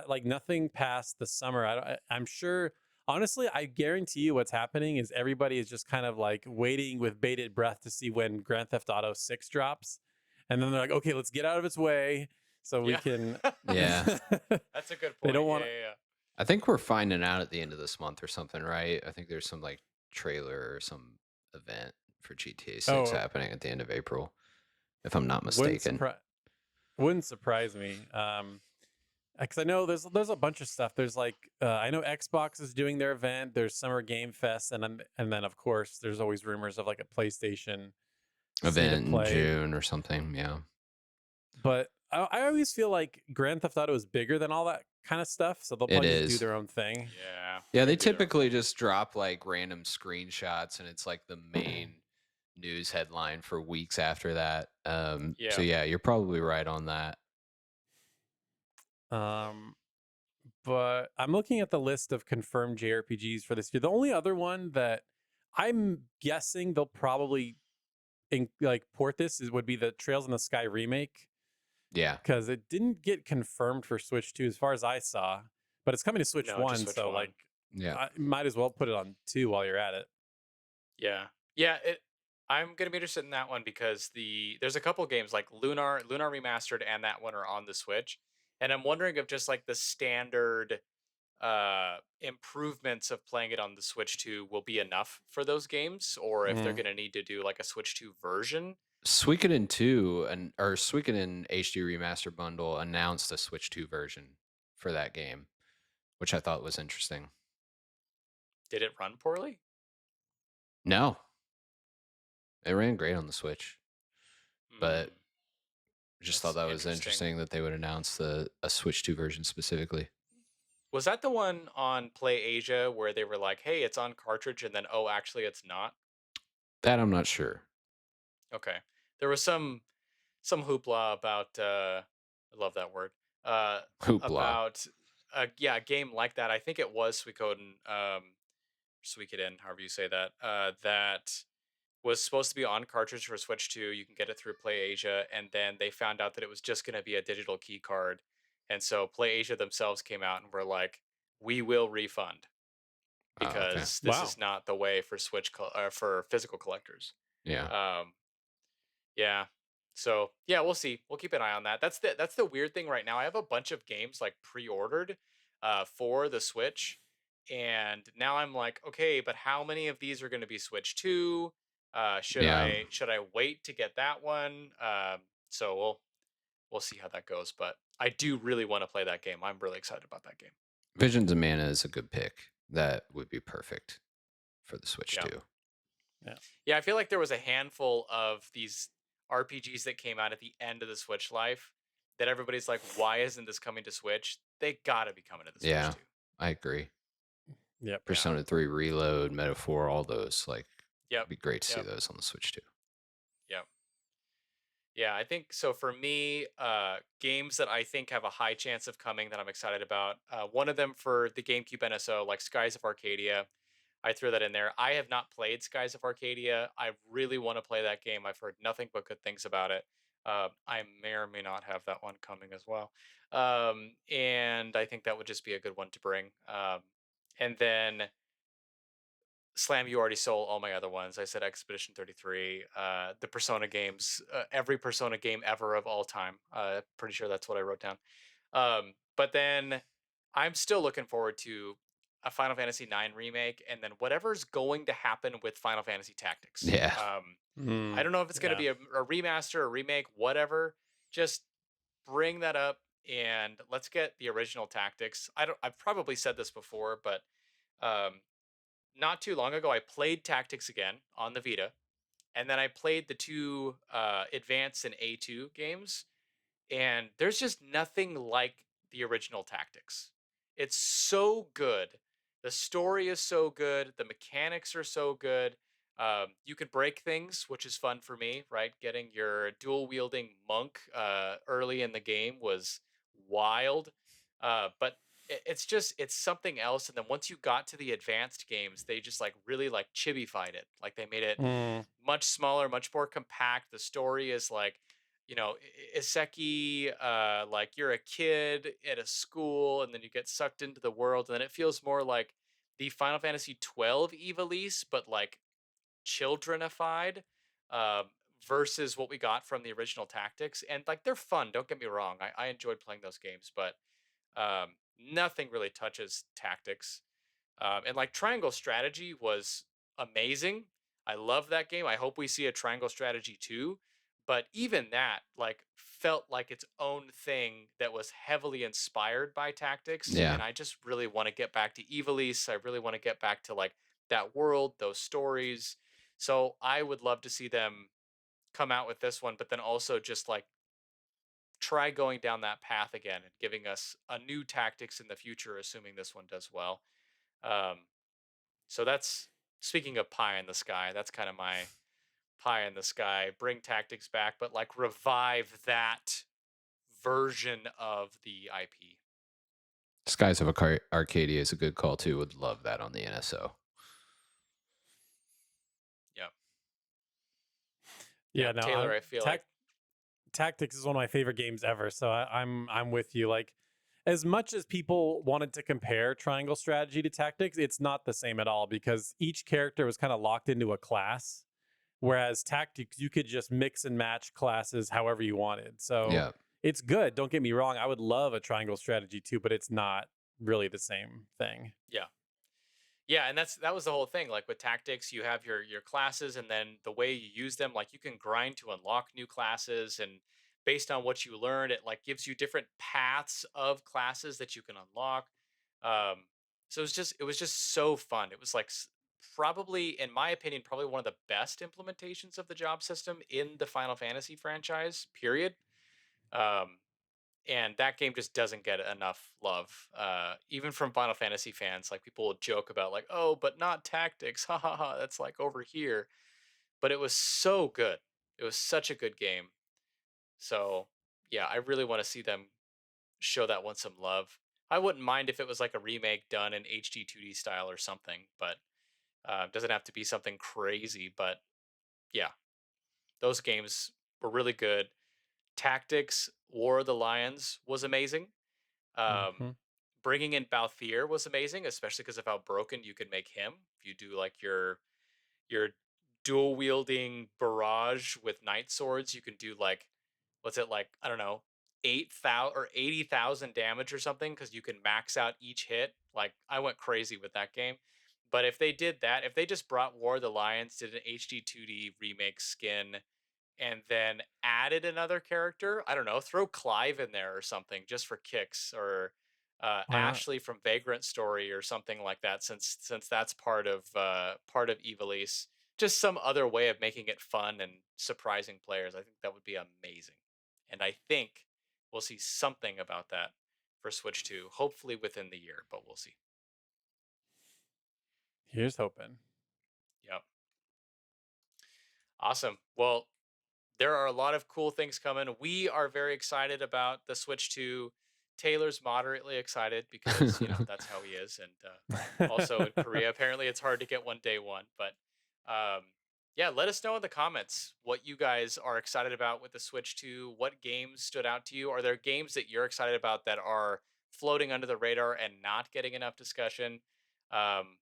like nothing past the summer. I'm sure. Honestly, I guarantee you, what's happening is everybody is just kind of like waiting with bated breath to see when Grand Theft Auto 6 drops, and then they're like, okay, let's get out of its way so we Yeah. can. Yeah. That's a good They point. don't Yeah, want. yeah, yeah. I think we're finding out at the end of this month or something, right? I think there's some like trailer or some event for GTA 6 Oh, happening at the end of April, if I'm not wouldn't mistaken. surprise. Wouldn't surprise me. Because I know there's a bunch of stuff. There's like I know Xbox is doing their event. There's Summer Game Fest, and then of course there's always rumors of like a PlayStation State of Event in Play. June or something. Yeah. But I always feel like Grand Theft Auto is bigger than all that kind of stuff, so they'll It probably just do is. their own thing. Yeah. Yeah, they do their own typically thing. just drop like random screenshots and it's like the main news headline for weeks after that. So Yeah. yeah, you're probably right on that. Um, but I'm looking at the list of confirmed JRPGs for this year. The only other one that I'm guessing they'll probably like port this would be the Trails in the Sky remake, Yeah. because it didn't get confirmed for Switch 2 as far as I saw, but it's coming to Switch No, 1, just Switch so 1. like Yeah. I might as well put it on 2 while you're at it. Yeah. Yeah, I'm gonna be interested in that one because there's a couple games like Lunar Remastered and that one are on the Switch. And I'm wondering if just like the standard improvements of playing it on the Switch 2 will be enough for those games, or if they're Mhm. gonna need to do like a Switch 2 version. Suikoden 2 or Suikoden HD Remaster Bundle announced a Switch 2 version for that game, which I thought was interesting. Did it run poorly? No, it ran great on the Switch, but Hmm, just thought that's that was interesting. interesting that they would announce a Switch 2 version specifically. Was that the one on Play Asia where they were like, "Hey, it's on cartridge," and then, "Oh, actually, it's not"? That I'm not sure. Okay, there was some hoopla about. I love that word. Uh, Hoopla. about yeah, a game like that. I think it was Suikoden. Suikoden, however you say that. That was supposed to be on cartridge for Switch 2. You can get it through Play Asia, and then they found out that it was just going to be a digital key card, and so Play Asia themselves came out and were like, "We will refund Oh, okay. because this Wow. is not the way for for physical collectors." Yeah. Um, yeah. So yeah, we'll see. We'll keep an eye on that. That's the weird thing right now. I have a bunch of games like pre-ordered for the Switch, and now I'm like, okay, but how many of these are going to be Switch 2? Should Yeah. I wait to get that one? So we'll see how that goes. But I do really want to play that game. I'm really excited about that game. Visions of Mana is a good pick. That would be perfect for the Switch Yeah. too. Yeah. Yeah, I feel like there was a handful of these RPGs that came out at the end of the Switch life that everybody's like, why isn't this coming to Switch? They gotta be coming to the Switch Yeah, too. I agree. Yep. Yeah. Persona 3 Reload, Metaphor, all those. Like, Yep. it'd be great to see Yep. those on the Switch too. Yep. Yeah, I think so. For me, games that I think have a high chance of coming that I'm excited about. One of them for the GameCube NSO, like Skies of Arcadia. I threw that in there. I have not played Skies of Arcadia. I really want to play that game. I've heard nothing but good things about it. I may or may not have that one coming as well. And I think that would just be a good one to bring. And then Slam, you already stole all my other ones. I said Expedition 33, the Persona games, every Persona game ever of all time. Pretty sure that's what I wrote down. But then I'm still looking forward to a Final Fantasy IX remake, and then whatever's going to happen with Final Fantasy Tactics. Yeah. I don't know if it's going to Yeah. be a remaster, a remake, whatever. Just bring that up and let's get the original Tactics. I've probably said this before, but um, not too long ago, I played Tactics again on the Vita, and then I played the two Advance and A2 games, and there's just nothing like the original Tactics. It's so good. The story is so good. The mechanics are so good. You can break things, which is fun for me, right? Getting your dual wielding monk early in the game was wild. But it's something else. And then once you got to the advanced games, they just like really like chibified it. Like they made it Mm, much smaller, much more compact. The story is like, Iseki, like you're a kid at a school, and then you get sucked into the world, and then it feels more like the Final Fantasy 12 Ivalice, but like childrenified, um, versus what we got from the original Tactics. And like they're fun. Don't get me wrong. I enjoyed playing those games, but nothing really touches Tactics. And like Triangle Strategy was amazing. I love that game. I hope we see a Triangle Strategy too. But even that like felt like its own thing that was heavily inspired by Tactics. Yeah. And I just really want to get back to Ivalice. I really want to get back to like that world, those stories. So I would love to see them come out with this one, but then also just like try going down that path again and giving us a new Tactics in the future, assuming this one does well. Um, so that's speaking of pie in the sky. That's kind of my pie in the sky. Bring Tactics back, but like revive that version of the IP. Skies of Arcadia is a good call too. Would love that on the NSO. Yep. yeah, Yep. no, Taylor, I feel like Tactics is one of my favorite games ever. So I'm with you. Like, as much as people wanted to compare Triangle Strategy to Tactics, it's not the same at all because each character was kind of locked into a class. Whereas Tactics, you could just mix and match classes however you wanted. So Yeah. it's good. Don't get me wrong. I would love a Triangle Strategy too, but it's not really the same thing. yeah. Yeah, and that was the whole thing. Like with Tactics, you have your classes, and then the way you use them, like you can grind to unlock new classes, and based on what you learn, it like gives you different paths of classes that you can unlock. Um, so it was just so fun. It was like probably, in my opinion, probably one of the best implementations of the job system in the Final Fantasy franchise. Period. Um, and that game just doesn't get enough love, even from Final Fantasy fans. Like people will joke about like, oh, but not Tactics, ha ha ha, that's like over here. But it was so good. It was such a good game. So yeah, I really want to see them show that one some love. I wouldn't mind if it was like a remake done in HD 2D style or something, but doesn't have to be something crazy. But yeah, those games were really good. Tactics War of the Lions was amazing. Um, Hmm. Bringing in Balthier was amazing, especially because of how broken you could make him. If you do like your dual wielding barrage with knight swords, you can do like what's it like? I don't know, 8,000 or 80,000 damage or something because you can max out each hit. Like I went crazy with that game. But if they did that, if they just brought War of the Lions, did an HD 2D remake skin, and then added another character. I don't know, throw Clive in there or something just for kicks, or Why not? Ashley from Vagrant Story or something like that. Since that's part of Ivalice, just some other way of making it fun and surprising players. I think that would be amazing, and I think we'll see something about that for Switch 2, hopefully within the year, but we'll see. Here's hoping. Yep. Awesome. Well, there are a lot of cool things coming. We are very excited about the Switch 2. Taylor's moderately excited because, that's how he is. And also in Korea, apparently it's hard to get one day one. But um, yeah, let us know in the comments what you guys are excited about with the Switch 2. What games stood out to you? Are there games that you're excited about that are floating under the radar and not getting enough discussion? Um,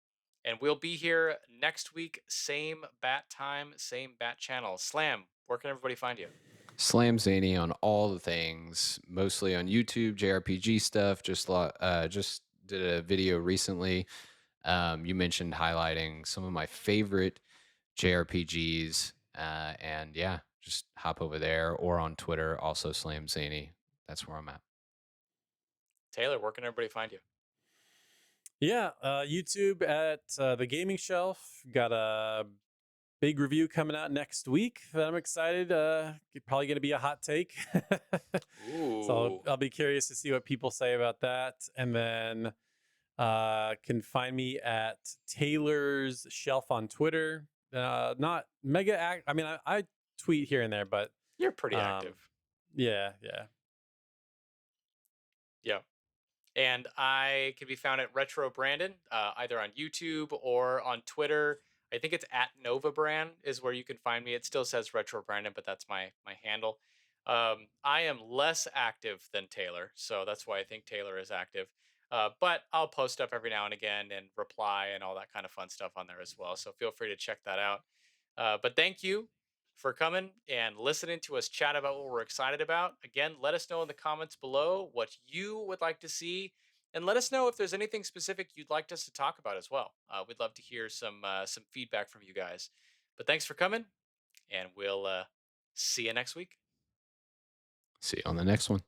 and we'll be here next week, same bat time, same bat channel. Slam, where can everybody find you? Slam Zany on all the things, mostly on YouTube, JRPG stuff. Just did a video recently. You mentioned highlighting some of my favorite JRPGs, and yeah, just hop over there or on Twitter, also Slam Zany. That's where I'm at. Taylor, where can everybody find you? Yeah, YouTube at the Gaming Shelf. Got a big review coming out next week that I'm excited. Probably going to be a hot take. So Ooh. I'll be curious to see what people say about that. And then can find me at Taylor's Shelf on Twitter. Not mega act. I mean, I tweet here and there, but You're pretty um, active. yeah. Yeah. And I can be found at Retro Brandon, either on YouTube or on Twitter. I think it's at Nova Brand is where you can find me. It still says Retro Brandon, but that's my handle. I am less active than Taylor, so that's why I think Taylor is active. But I'll post stuff every now and again and reply and all that kind of fun stuff on there as well. So feel free to check that out. But thank you for coming and listening to us chat about what we're excited about. Again, let us know in the comments below what you would like to see, and let us know if there's anything specific you'd like us to talk about as well. We'd love to hear some feedback from you guys. But thanks for coming, and we'll see you next week. See you on the next one.